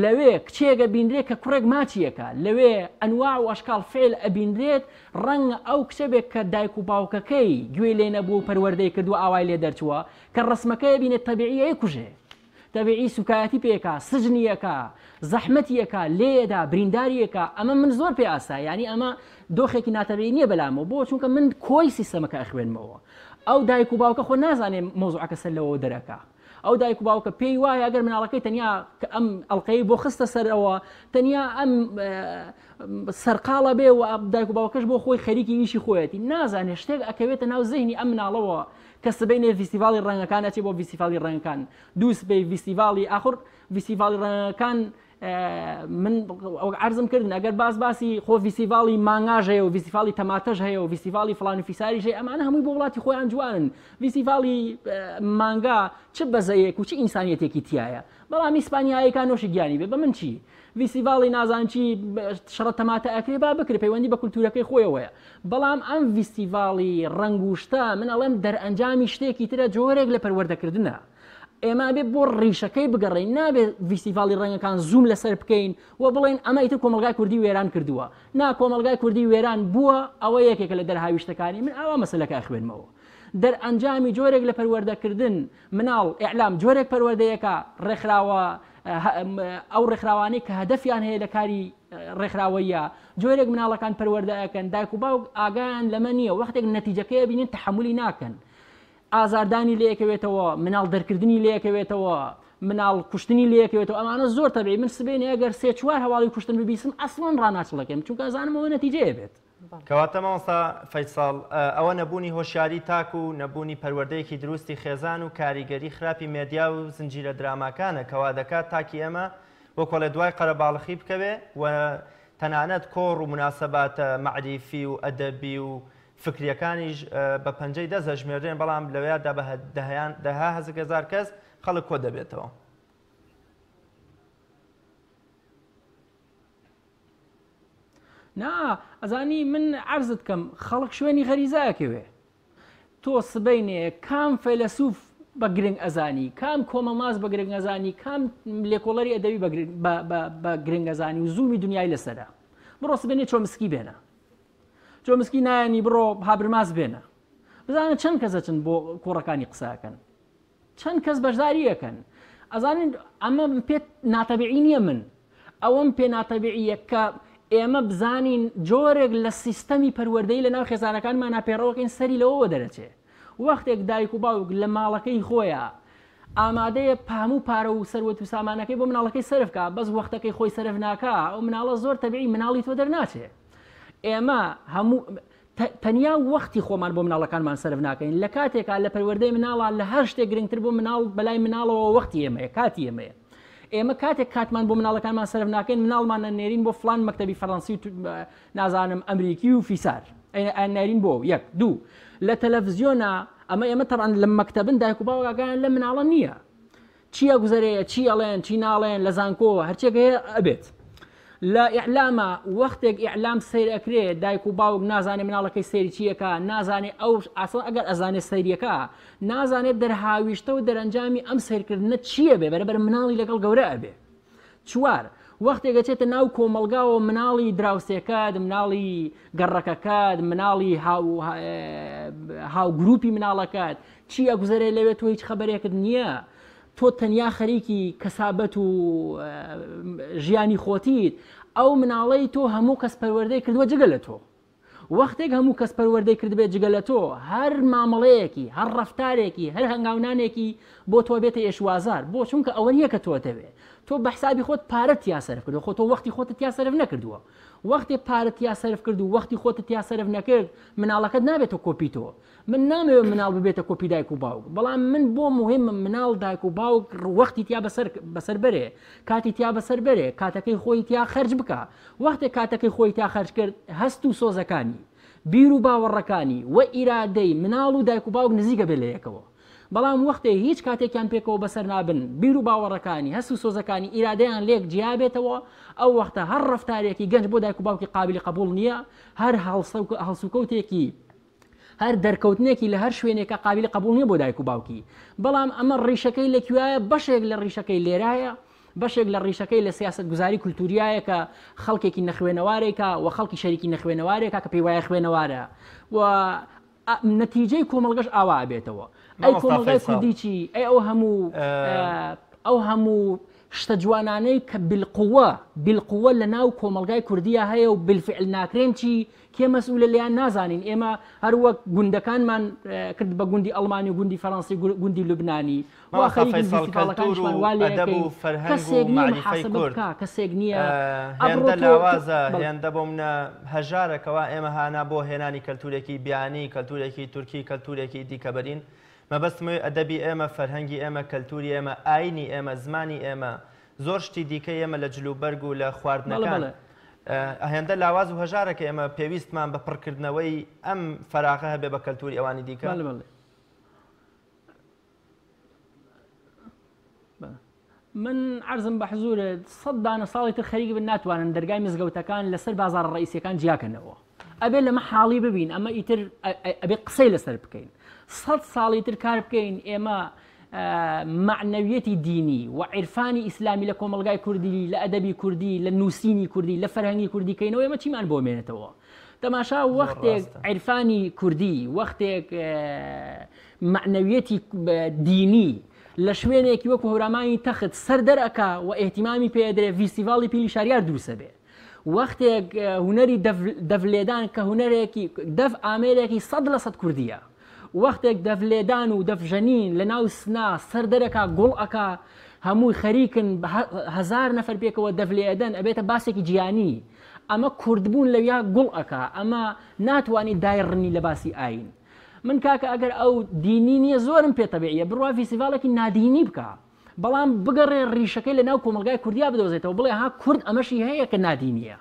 لەوێ کچێگە بیندرێت کە کوڕێک ماچیەکە لەوێ ئەنواع و ئەشکال فعل ئەبیندرێت ڕەنگە ئەو کچەبێک کە دایک و باوکەکەی گوێ لێ نەبوو پەروەردەی کردو ئاوای لێ دەرچووە کە ڕسمەکەی بینێت تەبیعیە کوژێ تەبیعی سوکایەتی پێکە سجنیەکە زەحمەتیەکە لێدا برینداریەکە ئەمە من زۆر پێ ئاسا ینی ئەمە دۆخێکی ناتەبیعی نییە بەلامەوە بۆ چونکە من کۆی سیستەمەکە ئەخوێنمەوە ئەو دایک و باوکە خۆ نازانێ مۆزوعەکە سەر لەوە دەرەکە ئەو دایک و باوکە پێی وایە ئەگەر مناڵەکەی تەنیا ئەم ئەڵلقەی بۆ خستە سەرەوە تەنیا ئەم سەرقاڵە بێ و دایک و باوکەش بۆ خۆی خەریکی ئیشی خۆیەتی نازانێت شتێک ئەکەوێتە ناو زەهنی ئەم مناڵەوە کە سبەینێ فیستیڤاڵی ڕەنگەکان ئەچێ بۆ فیستیڤاڵی ڕەنگەکان دوو سبەی فیستیڤاڵی ئاخر فیستیڤاڵی ڕەنگەکان من عرضم کردن ئەگەر باسی خۆ فیستیڤاڵی مانگاژ هەیە و فیستیڤاڵی تەماتەش هەیە و فیستیڤاڵی فڵان و فیساریش هەیە ئەمانە هەمووی بۆ وڵاتی خۆیان جوانن فیستیڤاڵی مانگا چ بەزەیەک و چ ئینسانیەتێکی تایە بەڵام ئیسپانیایەکان نۆشی گیانی بێ بە من چی فیستیڤاڵی نازانچی شڕە تەماتە ئەکرێ با بکرێ پەیوەندی بە کولتورەکەی خۆیەوەیە بەڵام ئەم فیستیڤاڵی ڕەنگوشتە من ئەڵێم دەرئەنجامی شتێکی ترە جۆرێک لە پەروەردەکردنە ئێمە بێ بۆ ڕیشەکەی بگەڕین نابێت فیستیڤاڵی ڕەنگەکان زوم لەسەر بکەین و بڵێن ئەمە ئیتر کۆمەلگای کوردی وێران کردووە نا کۆمەلگای کوردی وێران بووە ئەوە یەکێکە لە دەرهاویشتەکانی من ئەوە مەسەلەکە خوێنمەوە دەرئەنجامی جۆرێک لە پەروەردەکردن مناڵ ئیعلام جۆرێک پەروەردەیەکە ڕێکخراوە ئەو ڕێکخراوانەی کە هەدەفیان هەیە لە کاری ڕێکخراوەیە جۆرێک مناڵەکان پەروەردەکەن دایک و باوک ئاگایان لەمە نییە وەختێک نەتیجەکەی بینین تەحملی ناکەن ئازاردانی لەیەکەوێتەوە مناڵ دەرکردنی لەیەکەوێتەوە مناڵ کوشتنی لەیەکەوێتەوە ئەمانە زۆر تەبیعی من سبێنێ ئەگەر سێ چوار هەواڵی کوشتن ببیسم ئەسڵان ڕناچڵەکەم چونکە ئەزانمەوە نەتیجەیە بێت کەواتە مامۆستا فەیساڵ ئەوە نەبوونی هۆشیاری تاک و نەبوونی پەروەردەیەکی دروستی خێزان و کاریگەری خراپی مێدیا و زنجیرە دراماکانە کەوا دەکات تاکی ئەمە وەکۆڵێ دوای قەرەباڵخی بکەوێ و تەنانەت کۆڕ و مناسەباتە معریفی و ئەدەبی و فکریەکانیش بە پەنجەی دەست دەژمێردرێن بەڵام لەوەیەدا بە دەها هەزار کەس خەڵک کۆ دەبێتەوە. نا ئەزانی من عرضت کەم خەڵک شوێنی غەریزایەکەوێ تۆ سبەینێ کام فەیلسوف بە گرنگ ئەزانی کام کۆمەڵناس بە گرنگ ئەزانی کام لێکۆڵەری ئەدەبی بە گرنگ ئەزانی و زوومی دنیای لەسەرە بڕۆ سبێنێ چۆمسکی بێنە چۆمسکی نایانی بڕۆ هابرماس بێنە بزانە چەند کەسە چن بۆ کوڕەکانی قساکەن چەند کەس بەشداریەکەن ئەزانین ئەمە پێ ناتەبیعی نییە من ئەوەم پێ ناتەبیعیە کە ئێمە بزانین جۆرێک لە سیستەمی پەروەردەی لە ناو خێزانەکانمان ناپێڕەوەکەین سەری لەوەوە دەرەچێ وەختێک دایک و باوک لە ماڵەکەی خۆیە ئامادەیە هەموو پارە و سەروەت و سامانەکەی بۆ مناڵەکەی سەرفکە بەس وەختەکەی خۆی سەرف ناکە ئەو مناڵە زۆر تەبیعی مناڵی تۆ دەرناچێ ئێمە هەموو تەنیا وەختی خۆمان بۆ مناڵەکانمان سەرف ناکەین لە کاتێکا لە پەروەردەی مناڵە لە هەر شتێک گرنگتر بۆ مناڵ بەلای مناڵەوە وەختی ئێمەیە کاتی ئێمەیە ئێمە کاتێک کاتمان بۆ مناڵەکانمان سەرف ناکەین مناڵمانە نێرین بۆ فلان مەکتەبی فەڕەنسی و نازانم ئەمریکی و فیسار نێرین بۆ یەک دوو لە تەلەڤیزیۆنە ئەمە ئێمە تەڕەن لە مەکتەبن دایک و باوکەکان لە مناڵە نییە چییە گوزەرەیە چی ئەڵێن چی ناڵێن لە زانکۆ هەرچێک هەیە ئەبێت لە ئیعلامە وەختێک ئیعلام سیر ئەکرێ دایک و باوک نازانێ مناڵەکەی سەیری چیەکە نازانێ ئەو ئاسڵ ئەگەر ئەزانێ سەیریەکە نازانێت دەرهاویشتە و دەرەنجامی ئەم سیرکردنە چییە بێ بەرەبەر مناڵی لەگەڵ گەورە ئەبێ چوار وەختێک گەچێتە ناو کۆمەلگاوە مناڵی دراوسێکات مناڵی گەڕەکەکات مناڵی هاوگروپی مناڵەکەت چی ئەگوزەرێ لەوێت تۆ هیچ خەبەرێکت نییە تۆ تەنیا خەریکی کەسابەت و ژیانی خۆتیت ئەو مناڵەی تۆ هەموو کەس پەروەردەی کردووە جگە لە تۆ وەختێک هەموو کەس پەروەردەی کردبێت جگە لە تۆ هەر مامەڵەیەکی هەر ڕەفتارێکی هەر هەنگاونانێکی بۆ تۆ بێتە ئێشوازار بۆ چونکە ئەوە نییە کە تۆ دەوێت تۆ بە حسابی خۆت پارەت یا سەرف کردو خۆ تۆ وەختی خۆتت یا سەرف نەکردووە وەختی پارەت یا سەرف کرد و وەختی خۆتت یا سەرف نەکرد مناڵەکەت نابێتە کۆپی تۆ من نامەوێت مناڵ ببێتە کۆپی دایک و باوک بەڵام من بۆ مهمە مناڵ دایک و باوک وەختی تیا بەسەر بەرێ کاتی تیا بەسەر بەرێ کاتەکەی خۆی تیا خەرج بکە وەختێک کاتەکەی خۆی تیا خەرج کرد هەست و سۆزەکانی بیر و باوەڕەکانی و ئیرادەی مناڵ و دایک و باوک نزیکە بێ لە یەکەوە بەڵام وەختێ هیچ کاتێکیان پێکەوە بەسەر نابن بیر و باوەڕەکانی هەست و سۆزەکانی ئیرادەیان لێک جیابێتەوە ئەو وەختە هەر ڕەفتارێکی گەنج بۆ دایک و باوکی قابلی قبول نییە هەر هەڵسوکەوتێکی هەر دەرکەوتنێکی لە هەر شوێنێکە قابلی قبول نییە بۆ دایک و باوکی بەڵام ئەمە ڕیشەکەی لەکوایە بەشێک لە ڕیشەکەی لێرایە بەشێک لە ڕیشەکەی لە سیاست گوزاری کولتوریایە کە خەڵکێکی نەخوێنەوارێکە و خەڵکی شەریکی نەخوێنەوارێکە کە پێی وایە خوێنەوارە و نەتیجەی کۆمەڵگەش ئاوا بێتەوە ئەی کۆمەڵگای کوردی چی ئەو هەموو شتە جوانانەی کە بالقووە لە ناو کۆمەڵگای کوردیە هەیە و بالفعل ناکرێن چی کێ مەسئولە لێیان نازانین ئێمە هەروەک گوندەکانمان کرد بە گوندی ئەڵمانی و گوندی فەڕەنسی گوندی لوبنانی کەسێک نییە لاوازە هێندە بۆ منە هەژارێکەوە ئێمە هانا بۆ هێنانی کەلتورێکی بیانی کەلتورێکی تورکی کەلتورێکی دیکەبەرین مەبەستمەوەی ئەدەبی ئێمە فەرهەنگی ئێمە کەلتوری ئێمە ئاینی ئێمە زمانی ئێمە زۆر شتی دیکە ئێمە لە جلوبەرگ و لە خواردنەکان هێندە لاواز و هەژارێکە ئێمە پێویستمان بە پڕکردنەوەی ئەم فەراغە هەبێ بە کەلتوری ئەوانی دیکە من عرضم بە حزورە 100 دانە ساڵی تر خەریک بن ناتوانن دەرگای مزگەوتەکان لەسەر بازاڕە ڕئیسیەکان جیاکەنەوە ئەبێ لەمە حاڵی ببین ئەمە ئیتر ئەبێ قسەی لەسەر بکەین 100 ساڵی تر کار بکەین ئێمە معنەویەتی دینی و عیرفانی ئیسلامی لە کۆمەڵگای کوردی لە ئەدەبی کوردی لە نووسینی کوردی لە فەرهەنگی کوردی کەینەوە ئێمە چیمان بۆ مێنێتەوە تەماشا وەختێک عیرفانی کوردی وەختێک معنەویەتی دینی لە شوێنێکی وەکو هەورامانی تەخت سەر دەرەکە و ئێحتیمامی پێدرێ فیستیڤاڵی پیلی شاریار دروسە بێ وەختێک هونەری دەفلێدان کە هونەرێکی دەف ئامێرێکی 100% کوردیە وەختێک دەفلێدان و دەفژەنین لە ناو سنا سەر دەرەکە گوڵەکە هەمووی خەریکن 1000 نەفەر پێکەوە دەفلێدەن ئەبێتە باسێکی جیانی ئەمە کوردبوون لەویا گوڵەکە ئەمە ناتوانانی دایڕنی لە باسی ئاین من کاکە ئەگەر ئەو دینی نییە زۆرم پێتەبێیە بڕوا فیستیڤالێکی نادینی بکە بەڵام بگەڕێ ڕیشەکەی لە ناو کۆمەلگای کوردیا بدۆزێتەوە بڵێ ها کورد ئەمەشی هەیە کە نادینیە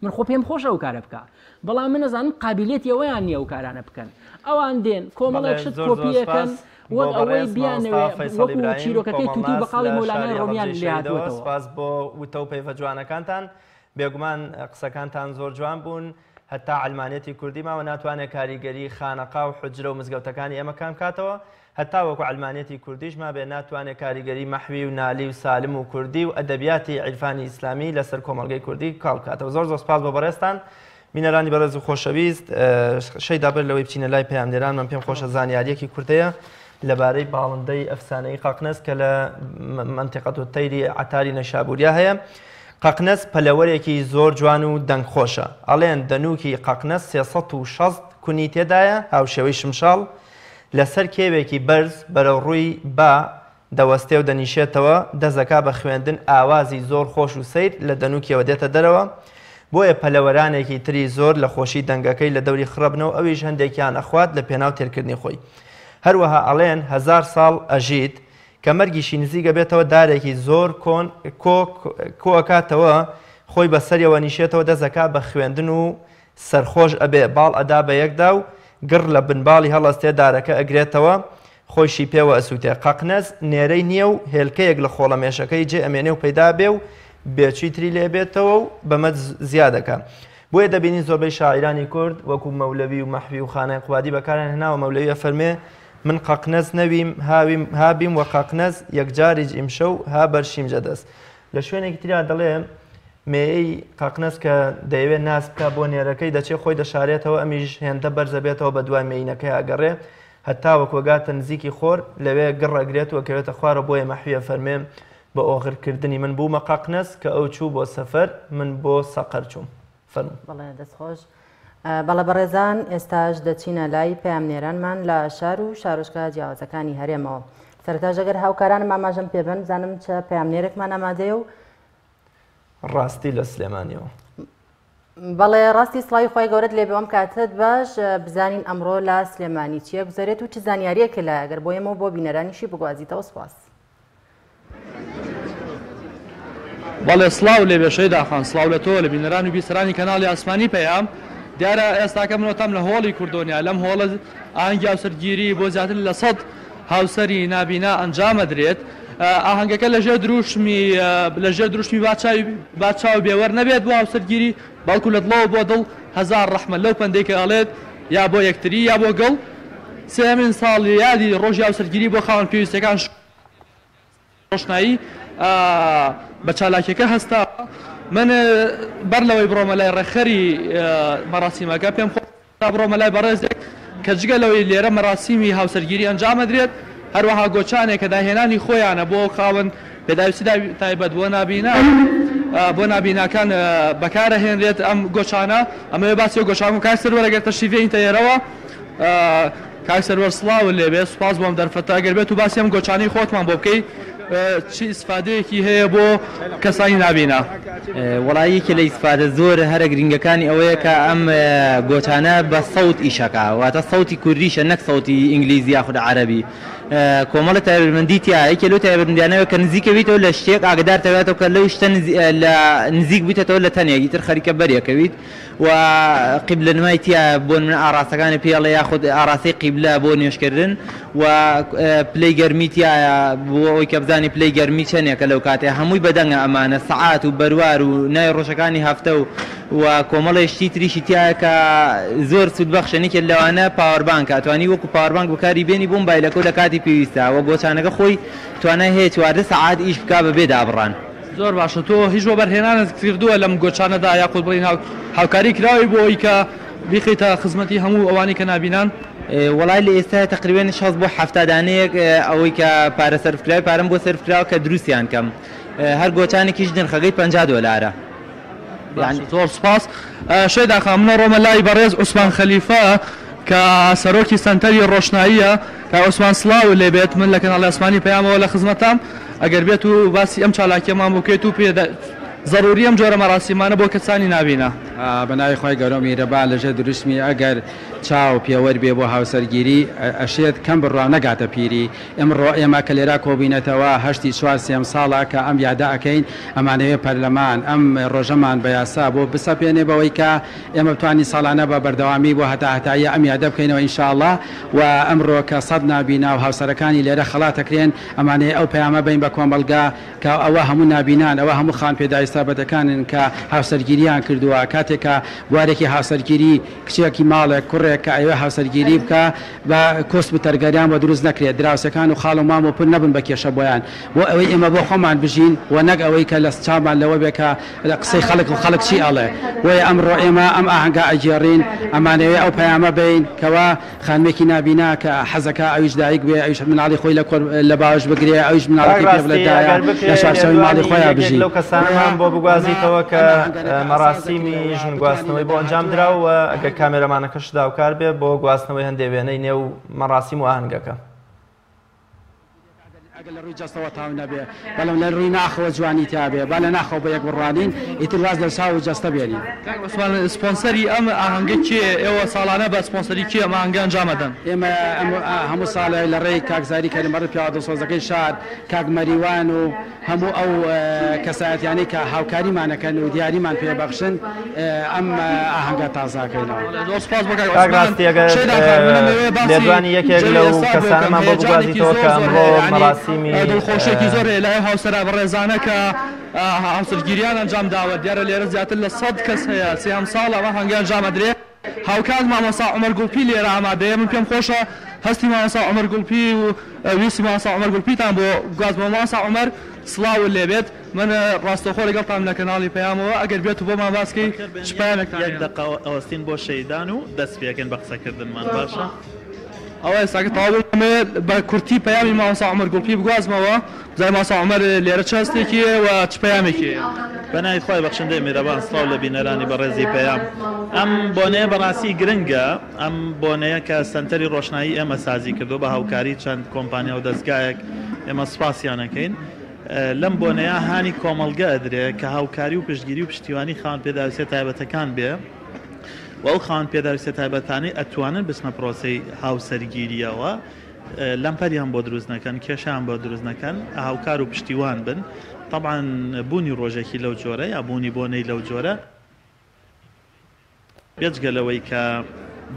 من خۆ پێم خۆشە ئەو کارە بکە بەڵام من نەزانم قابلیەتی ئەوەیان نییە ئەو کارانە بکەن ئەوان دێن کۆمەڵێک شت کۆپیەکەن وەک ئەوەی بیانەوێ وەکو چیرۆکەکەی تووتی بەقاڵی مۆلانای ڕۆمیان لێ هاتووەتەوە. سپاس بۆ وتە و پەیوە جوانەکانتان بێگومان قسەکانتان زۆر جوان بوون هەتا علمانەتی کوردی ماوە ناتوانێت کاریگەری خانەقا و حجرە و مزگەوتەکانی ئێمەکان کاتەوە هەتا وەکو علمانەتی کوردیش ما بێ ناتوانێت کاریگەری مەحوی و نالی و سالم و کوردی و ئەدەبیاتی عیرفانی ئیسلامی لەسەر کۆمەلگەی کوردی کاڵکاتەوە. زۆر زۆر سپاس بۆ بەڕێستان مینەرانی بەڕێز و خۆشەویست شەیدا بەر لەوەی بچینە لای پەیامنێران من پێم خۆشە زانیاریەکی کورتەیە لەبارەی باڵندەی ئەفسانەی قاقنەس کە لە منتیقەت و تەیری عەتاری نەشابوریا هەیە. قاقنەس پەلەوەرێکی زۆر جوان و دەنگخۆشە ئەڵێن دەنووکی قاقنەس 360 کونی تێدایە هاوشێوەی شمشاڵ لەسەر کێوێکی بەرز بەرەو ڕووی با دەوەستێ و دەنیشێتەوە دەزەکا بە خوێندن ئاوازی زۆر خۆش و سیر لە دەنووکیەوە دێتە دەرەوە بۆیە پەلەوەرانێکی تری زۆر لە خۆشی دەنگەکەی لە دەوری خڕبنەوە ئەویش هەندێکیان ئەخوات لە پێناو تێرکردنی خۆی. هەروەها ئەڵێن 1000 ساڵ ئەژیت کە مەرگیشی نزیگە بێتەوە دارێکی زۆر کۆکاتەوە خۆی بەسەریەوە نیشێتەوە دەزەکا بە خوێندن و سەرخۆش ئەبێ باڵ ئەدا بە یەکدا و گڕ لە بنباڵی هەڵەستێ دارەکە ئەگرێتەوە خۆشی پێوە ئەسووتێ. قاقنەس نێرەی نییە و هێلکەیەک لە خۆڵەمێشەکەی جێ ئەمێنێ و پەیدا بێ و بێچی تری لێ بێتەوە و بەمەد زیادەکە. بۆیە دەبینی زۆربەی شاعیرانی کورد وەکو مەولەوی و مەحوی و خانەی قوادی بەکاران هێناوە مەولەوی ئەفەرمێ من قاقنەس نەویم هابیم وە قاقنەس یەکجاریج ئیمشە و ها بەرشیم جەدەست. لە شوێنێکی تریا دەڵێ مێی قاقنەس کە دەیەوێت ناس بکە بۆ نێرەکەی دەچێت خۆی دەشارێتەوە ئەمیش هێندە بەرزە بێتەوە بە دوای مێینەکەی ئەگەڕێ هەتا وەکوەگاتە نزیکی خۆر لەوێ گڕەگرێت و کەوێتە خوارە بۆیە مەحویە فەرمێ بە ئۆغرکردنی من بوومە قاقنەس کە ئەو چوو بۆ سەفەر من بۆ سەقەر چووم. بەڵێ دەستخۆش. بەڵە بەڕێزان ئێستاش دەچینە لای پەیامنێرانمان لە شار و شارۆچکە جیاوازەکانی هەرێمەوە. سەرەتاش ئەگەر هاوکارانم ئاماژەم پێبن زانم چە پەیامنێرێکمان ئامادەیە و ڕاستی لە سلێمانیەوە. بەڵێ ڕاستی سڵاوی خۆی گەورەت لێ بێوەم کاتت باش بزانین ئەمڕۆ لە سلێمانی چیە گوزارێت و چ زانیاریەکە لە ئەگەر بۆ ئێمە بۆ بینەرانیشی بگوازیتەوە سپاس. بەڵێ سڵاو لێ بێشەی داخان سڵاو لە تۆ لە بینەران و بیسەرانی کەناڵی ئاسمانی پەیام دیارە ئێستاکە منۆتەم لە هۆڵی کوردۆنیا لەم هۆڵە ئاهەنگی هاوسەرگیری بۆ زیاتر لە 100 هاوسەری نابینا ئەنجامەدرێت ئاهەنگەکە لەژێر دروشمی باچاو بێوەەر نەبێت بۆ هاوسەرگیری باڵکو لە دڵەوە بۆ دڵ هزار ڕەحمە لەو پەندێکە ئەڵێت یا بۆ یەکتری یا بۆ گەڵ سێمین ساڵی یادی ڕۆژی هاوسەرگیری بۆ خاوەن پێویستەکان ڕۆشنایی بە چالاکیەکە هەستا من بەر لەوەی بڕۆمە لای ڕێخەری مەراسیمەکە پێم خۆ بڕۆمە لای بەڕێزێک کە جگە لەوەی لێرە مەراسیمی هاوسەرگیری ئەنجامەدرێت هەروەها گۆچانێک کە داهێنانی خۆیانە بۆ خاوەن پێداویستی تایبەت بۆ نابیناکان بەکارەهێنرێت ئەم گۆچانە ئەمەوێ باسی و گۆچان و کاک سەروەر ئەگەر تەشریفی تەیەرەوە کاک سەروەر سڵاو لێبێ سوپاس بۆم دەرفەتە ئەگەر بێت و باسی ئەم گۆچانی خۆتمان بۆ بکەی چی ئیسفادەیەکی هەیە بۆ کەسانی نابینا. وڵایەکی لە ئیسفادە زۆر هەرە گرنگەکانی ئەوەیە کە ئەم گۆچانە بە سەوت ئیشەکە واتە سەوتی کوردیشە نەک سەوتی ئینگلیزی یاخود عەرەبی کۆمەڵە تایبەتمەندی تایەکە لەو تایبەتمەندیانەوە کە نزیکەویتەوە لە شتێک ئاگدار تەوێتەوە کە لەو شتە لە نزیک بیتەوە لە تەنێکی تر خەریکە بەرێکەویت و قیبلەنمای تیا بۆن من ئاڕاستەکانی پێڵە یاخود ئاڕاستی قیبلە بۆ نوێشکردن و پلەی گەرمی تایە بۆ ئەوەی کە بزانی پلەی گەرمی چەندێکە لەو کاتێ هەمووی بەدەنگە ئەمانە سەعات و بەروار و نای ڕۆژەکانی هەفتە و کۆمەڵی شتی تریشی تایە کە زۆر سودبەخشەنێکە لەوانە پاوەربانک ئەتوانی وەکو پاوەربانک بەکاری بێنی بۆم بایلەکە لە کاتی پێویستە و گۆچانەکە خۆی توانای هەیە 4 سەعات ئیش بکا بەبێ دابڕان. زۆر باشە تۆ هیچ بۆ بەرهێنانت کردووە لەم گۆچانەدا یاخود بڵین هاوکاری کراوی بۆ ئەوەی کە بیخیتە خزمەتی هەموو ئەوانی کە نابینان؟ وڵای لە ئێستا تقریبان 6 بۆ 7 دانەیەک ئەوەی کە پارە سەرفکراوی پارەم بۆ سەرفکراوە کە دروستیان کەم هەر گۆچانێکیش نرخەکەی 50 دۆلارە. زۆر سپاس. شێدا خان منە ڕۆمە لای بەڕێز عوسمان خەلیفە کە سەرۆکی سەنتەری ڕۆشناییە کە عوسمان سڵاو لێبێت من لە کەناڵی ئاسمانی پەیامەوە لە خزمەتام ئەگەر بێت و باسی ئەم چالاکیەمان بکەیت و ضروری ئەم جۆرە مەراسیمانە بۆ کەسانی نابینە. بەناوی خۆی گەورە میرەبان لەژێر دروستمی ئەگەر چاو پێوەەر بێ بۆ هاوسەرگیری ئەشێت کەم بڕوا نەگاتە پیری ئێمڕۆ ئێمە کە لێرا کۆبینەتەوە هەشتی 4 ساڵە کە ئەم یادا ئەەکەین ئەمانەوێ پەرلەمان ئەم ڕۆژەمان بە یاسا بۆ بسەپێنێ بەوەی کە ئێمە بتوانانی ساڵانە بە بەردەوامی بۆ هەتاهتایی ئەم یادە بکەینەوە ئینشاءڵڵا و ئەمڕۆ کە سەد نابینا و هاوسەرەکانی لێرە خەڵاتەکرێن ئەمانەیە ئەو پەیامە بین بە کۆمەلگا کە ئەوە هەموو نابینان ئەوە هەموو خان پێداویستا بەدەکانن کە هاوسەرگیریان کردووە کاتێکە بوارێکی هاوسەرگیری کچێکی ماڵێک کوڕێک کە ئەوێ هاوسەرگیری بکە بە کۆست بتەرگەریان بە دروست نەکرێت دراوسەکان و خاڵ و مام و پر نەبن بە کێشە بۆیان بۆ ئەوەی ئێمە بۆ خۆمان بژین و نەک ئەوەی کە لە چامان لەوە بێکە لە قسەی خەڵک و خەڵک چی ئەڵێ بۆیە ئەمڕۆ ئێمە ئەم ئاهەنگا ئەجێڕین ئەمانەوێ ئەو پەیامە بین کەوا خانمێکی نابینا کە حەزەکە ئەویش دایک بێ ئەویش مناڵی خۆی لە باوەش بگرێ ئەویش مناڵەکەی پێ بڵێدایە لە شارچەوەی ماڵی خۆیان بژین لەو کەسانمان بۆ بگوازیتەوە کە مەراسیمی ژن گواستنەوەی بۆ ئەنجام دراوە ئەگەر کامێرەمانەکەش داوکار بێ بۆ گواستنەوەی هەندێک وێنەی نێو مەراسیم و ئاهەنگەکە ئەگەر لە ڕووی جەستەوە تاو نەبێ بەڵام لە ڕووی ناخەوە جوانی تابێ با لە ناخەوە بە یەک بڕوانین ئیتر واز لە چاو جەستە بێنین. سپۆنسەری ئەم ئاهەنگە کێ ئێوە ساڵانە بە سپۆنسەری کێ ئەم ئاهەنگە ئەنجامەدەن؟ ئێمە هەموو ساڵە لە ڕێی کاکزاری کەریمەڕ پیاوە سۆزەکەی شار کاک مەریوان و هەموو ئەو کەسایەتیانەی کە هاوکاریمانەکەن و دیاریمان پێبەخشن ئەم ئاهەنگە تازاکەینەوە. لێدوانی یەکێک لەو کەسانەمان بۆ بگوازیتەوە کە ئەمڕۆ مەراسیمی دڵخۆشێکی زۆر لای هاوسەرا بەڕێزانە کە هاوسەرگیریان ئەنجام داوە دیارە لێرە زیاتر لە 100 کەس هەیە 30 ساڵ ئەمە هەنگیان ئەنجامەدرێ. هاوکات مامۆستا عومەر گوڵپی لێرە ئامادەیە من پێم خۆشە هەستی مامۆستا عومەر گوڵپی و ویستی مامۆستا عومەر گوڵپیتان بۆ گوازبەوە مامۆستا عومەر سڵاو لێبێت. من ڕاستەخۆ لەگەڵتان لە کەناڵی پەیامەوە ئەگەر بێت و بۆمان باسکەی شپایانێکتان یەک دقە ئەوەستین بۆ شەیدان و دەست پێکەن بە قسەکردنمان باشە؟ ئەوە ئێستاکە تەواو بە کورتی پەیامی مامۆستا عومەر گوڵپی بگوازمەوە بزای مامۆستا عومەر لێرە چ هەستێکیە و چ پەیامێکیە؟ بەناوی خۆی بەخشندەی میرەبان سڵاو لە بینەرانی بەڕێزی پەیام. ئەم بۆنەیە بەڕاستی گرنگە ئەم بۆنەیە کە سەنتەری ڕۆشنایی ئێمە سازی کردو بە هاوکاری چەند کۆمپانیا و دەستگایەک ئێمە سوپاسیانەکەین. لەم بۆنەیە هانی کۆمەڵگە ئەدرێ کە هاوکاری و پشتگیری و پشتیوانی خاوەن پێداویستە تایبەتەکان بێ و ئەو خاوەن پێداویستە تایبەتانی ئەتوانن بچنە پرۆسەی هاوسەرگیریەوە لەمپەریان بۆ دروست نەکەن کێشیان بۆ دروست نەکەن هاوکار و پشتیوان بن. طبعا بوونی ڕۆژێکی لەو جۆرە یا بوونی بۆنەی لەو جۆرە بێجگەلەوەی کە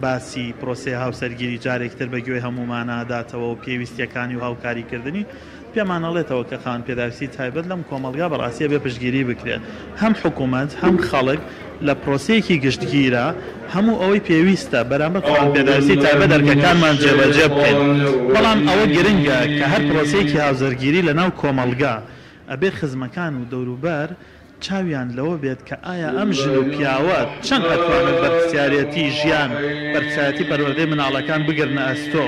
باسی پرۆسی هاوسەرگیری جارێکتر بەگوێ هەمومانەداتەوە و پێویستیەکانی و هاوکاریکردنی پێمانەڵێتەوە کە خاوەن پێداویستی تایبەت لەم کۆمەڵگا بەڕاستیە بێ پشتگیری بکرێت. هەم حکوومەت هەم خەڵک لە پرۆسەیەکی گشتگیرە هەموو ئەوەی پێویستە بەرامبەر خاوەن پێداویستی تایبەت دەرکەکانمان جێبەجێ بکەین. بەڵام ئەوە گرنگە کە هەر پرۆسەیەکی هاوسەرگیری لەناو کۆمەڵگا ئەبێ خزمەکان و دەوروبەر چاویان لەوە بێت کە ئایا ئەم ژن و پیاوە چەند ئەتوانێت بەرپرسیارەتی ژیان بەرپرسیارەتی پەروەردەی مناڵەکان بگرنە ئەستۆ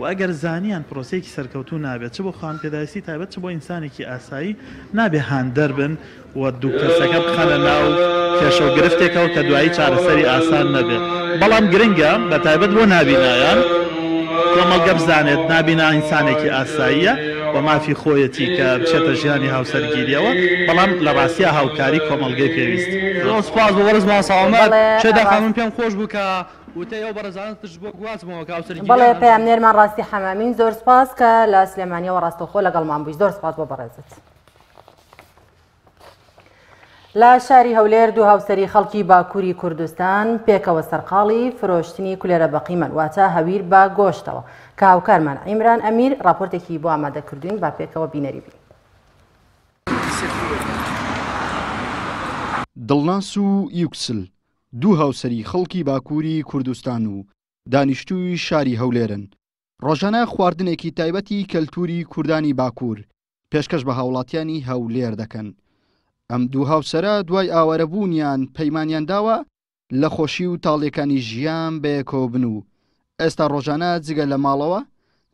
و ئەگەر زانیان پرۆسەیەکی سەرکەوتوو نابێت چ بۆ خاوەن پێداویستی تایبەت چ بۆ ئینسانێکی ئاسایی نابێ هاندەر بن و دوو کەسەکە بخەنە ناو کێشە و گرفتێکەوە کە دوایی چارەسەری ئاسان نەبێت. بەڵام گرنگە بە تایبەت بۆ نابینایان کۆمەڵگە بزانێت نابینا ئینسانێکی ئاساییە و مافی خۆیەتی کە بچێتە ژیانی هاوسەرگیریەوە بەڵام لە ڕاستیە هاوکاری کۆمەڵگەی پێویست. زۆر سوپاس بۆ وەرز مامۆستا عومەر چێداخا من پێم خۆش بوو کە وتەی ئەو بەڕێزانە تش بۆ گوازمەوە کە هاوسەرگیری. بەڵێ پەیامنێرمان ڕاستی حەمامین زۆر سپاس کە لە سلێمانیەوە ڕاستەوخۆ لەگەڵمان بووی. زۆر سپاس بۆ بەڕێزت. لە شاری هەولێر دوو هاوسەری خەڵکی باکووری کوردستان پێکەوە سەرقاڵی فرۆشتنی کولێرە بەقیمەن واتە هەویر بە گۆشتەوە کە هاوکارمان ئیمران ئەمیر راپۆرتێکی بۆ ئامادەکردوین با پێکەوە بینەری بین. دڵناس و یوکسل دوو هاوسەری خەڵکی باکووری کوردستان و دانیشتووی شاری هەولێرن ڕۆژانە خواردنێکی تایبەتی کەلتوری کوردانی باکوور پێشکەش بە هاوڵاتیانی هەولێر دەکەن. ئەم دوو هاوسەرە دوای ئاوارەبوونیان پەیمانیان داوە لە خۆشی و تاڵیەکانی ژیان بەیەکەوە بن و ئێستا ڕۆژانە جگە لە ماڵەوە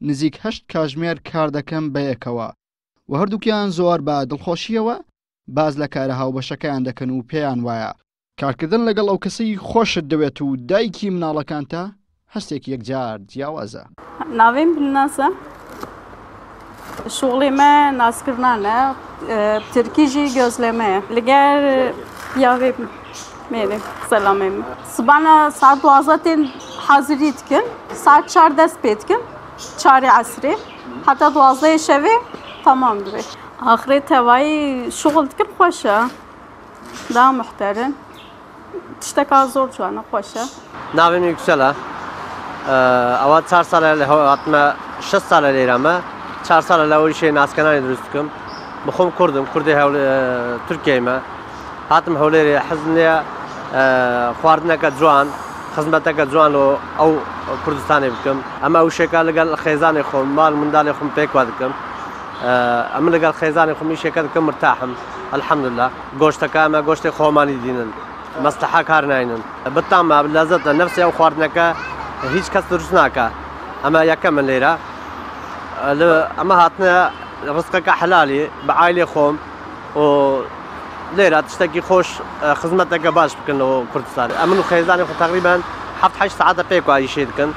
نزیک 8 کاتژمێر کار دەکەن بەیەکەوە و هەردووکیان زۆر بە دڵخۆشیەوە باز لە کارە هاوبەشەکەیان دەکەن و پێیان وایە کارکردن لەگەڵ ئەو کەسەی خۆشت دەوێت و دایکی مناڵەکانتە هەستێکی یەکجار جیاوازە. ناوێم بناسە شغلی ما ناسکردنه ترکیجی gözleme لگر پیاوی میره سلامه صبحنا ساعت 12 حاضری کن ساعت 4 دست پید کن 4 عصری حتی 12 شبه تمام دوی آخری توایی شغل کن خوشه دا محترم تشتکا زور جوانه خوشه ناویم yüksele اول 4 سال له هاتما 6 سال لیرامه 4 سال له اول شيء ناسکنانی درست کم بخوم کردم کردی هول ترکیه ما هاتم هولی حزنی خواردنک جوان خدمتک جوان او کردستانی بکم اما او شکل لگل خیزانی خون مال مندالی خون پیک وادکم اما لگل خیزانی خون شکل کم مرتاحم الحمد لله گوشتک اما گوشت خومانی دینن مصلحه کار ناینن بطعم لذت نفسی او خواردنک هیچ کس درست نکه اما یکم لیره اما هاتنا رزقك حلالي بعائلة خوم و ليرة تشتكي خوش خدمتك باش بكن لو كردستان أمنو خيزاني تقريبا 7-8 ساعات بيكو أي شيء كن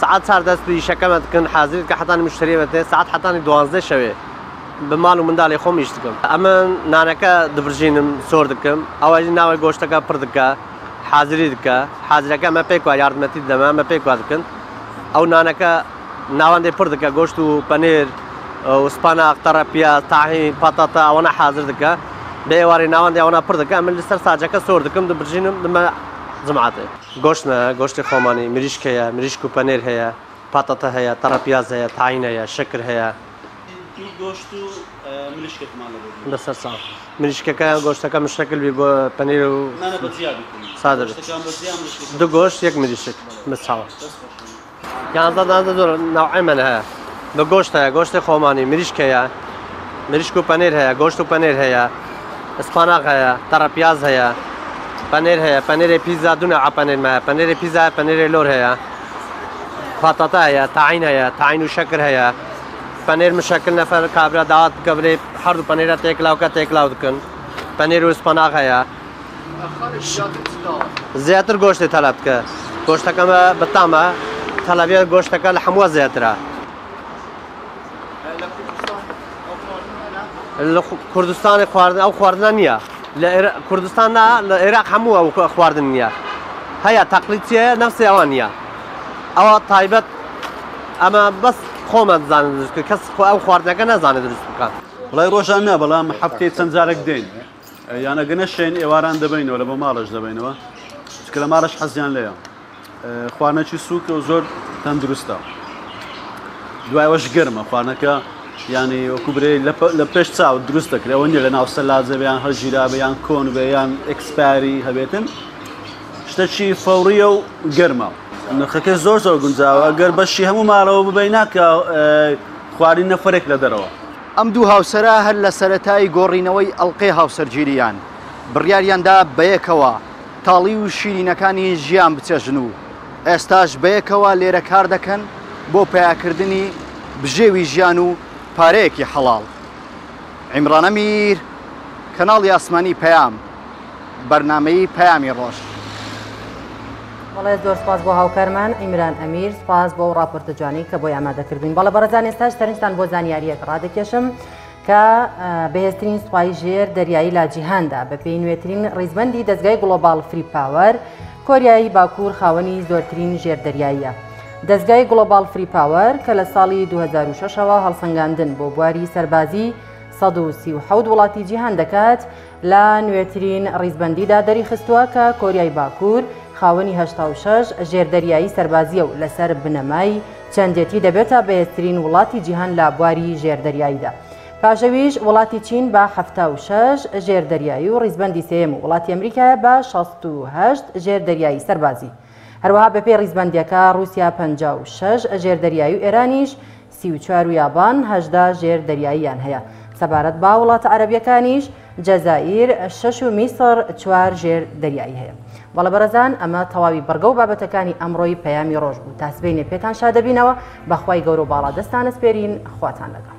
ساعات صار دست بي شكمت كن حاضر كحتاني مشتري متى ساعات حتاني 12 شوي بمال ومن دالي خوم يشتكم أما نانكا دبرجين صور دكم أو أجي ناوي غوشتك بردك حاضري دك حاضرك ما بيكو ياردمتي دما ما بيكو دكن أو نانكا ناوندي بردك غوشتو بانير وسباناق ترابيا طاحين بطاطا وانا حاضر دكا بيواري ناوندي وانا بردكا من لسر ساجكا صور دكم دبرجين دما جماعتي غوشت خوماني مريشك هي مريشكو بانير هي بطاطا هي ترابياز هي طاحين هي شكر هي غوشتو مريشك ماله لسر صار مريشك كان غوشتك مشكل بانير و انا بزياده صادر دو غوشت يك مريشك مسحوا يعني هذا نوعين منها دو گوشت هست گوشت خومانی مریشک هست مریشکو پنیر هست گوشت و پنیر هست اسپاناق هست ترپیاز هست پنیر هست پنیر پیزا دو نوع پنیر ما پنیر پیزا پنیر لور هست بطاطا هست تعین و شکر هست پنیر مشکل نفر کابرا دعوت کبری هر دو پنیر تکلاو کا تکلاو دکن پنیر و اسپاناق هست زیاتر گوشت طلب که گوشت کم بطعمه طلبیت گوشت که لحموا زیاتره كردستان خواردن او خواردن نيا كردستان العراق همو او خواردن نيا هيا تقليدية نفس اوانيا او طيبت اما بس خوما زان كس او خواردن كان زان درست بكان والله روجانا بلا محبتي تنزالك دين يعني قنشين ايواران دبين ولا بمالش دبين كلا مالش حزيان ليا خواردن شي سوق وزور تندرستا دواي واش قرمه خواردنك يعني وكبري لبش ساعة درست كده وني لنا وصلازة بيان هالجيرة بيان كون بيان إكسباري هبيتن شتشي فورية وقرمة إنه خكيز زور قنزاوة قرب الشيء هم مارو ببيناك خوارين فرق لدروا ئەم دوو هاوسەرە هەر لە سەرەتای گۆڕینەوەی ئەڵقەی هاوسەرگیریان بڕیاریاندا بەیەکەوە تاڵی و شیرینەکانی ژیان بچەژن و ئێستاش بەیەکەوە لێرە کار دەکەن بۆ پیاکردنی بژێوی ژیان و پارەیەکی حەڵاڵ. عیمران ئەمیر، کەناڵی ئاسمانی پەیام، بەرنامەی پەیامی ڕۆژ. بەڵێ زۆر سپاس بۆ هاوکارمان عیمران ئەمیر، سپاس بۆ ڕاپۆرتە جوانی کە بۆی ئامادەکردین. بەڵێ بەڕێزان ئێستاش سەرنجتان بۆ زانیاریەک ڕادەکێشم کە بەهێزترین سوپای ژێر دەریایی لا جیهاندا بە پێی نوێترین ڕیزبەندی دەستگای گلۆبال فری پاوەر کۆریایی باکوور خاوەنی زۆرترین ژێر دەریاییە. دەستگای گلۆبال فری پاوەر کە لە ساڵی 2006ەوە هەڵسەنگاندن بۆ بواری سەربازی 137 وڵاتی جیهان دەکات لە نوێترین ڕیزبەندیدا دەریخستووە کە کۆریای باکوور خاوەنی 86 ژێردەریایی سەربازیە و لەسەر بنەمای چەندێتی دەبێتە بەهێزترین وڵاتی جیهان لە بواری ژێردەریاییدا. پاشەویش وڵاتی چین بە 76 ژێردەریایی و ڕیزبەندی سێم و وڵاتی ئەمریکا بە 68 ژێردەریایی سەربازی. هەروەها بەپێی ڕیزبەندیەکە رووسیا 56 ژێردەریایی و ئێرانیش 34 و یابان 18 ژێردەریاییان هەیە. سەبارەت با وڵاتە عەرەبیەکانیش جەزائیر 6 و میسر 4 ژێردەریایی هەیە. بەڵێ بەڕێزان ئەمە تەواوی بەرگە و بابەتەکانی ئەمڕۆی پەیامی ڕۆژ بوو. تا سبەینێ پێتان شادەبینەوە بەخوای گەورە و باڵا دەستانە سپێرین خواتان لەگەڵ.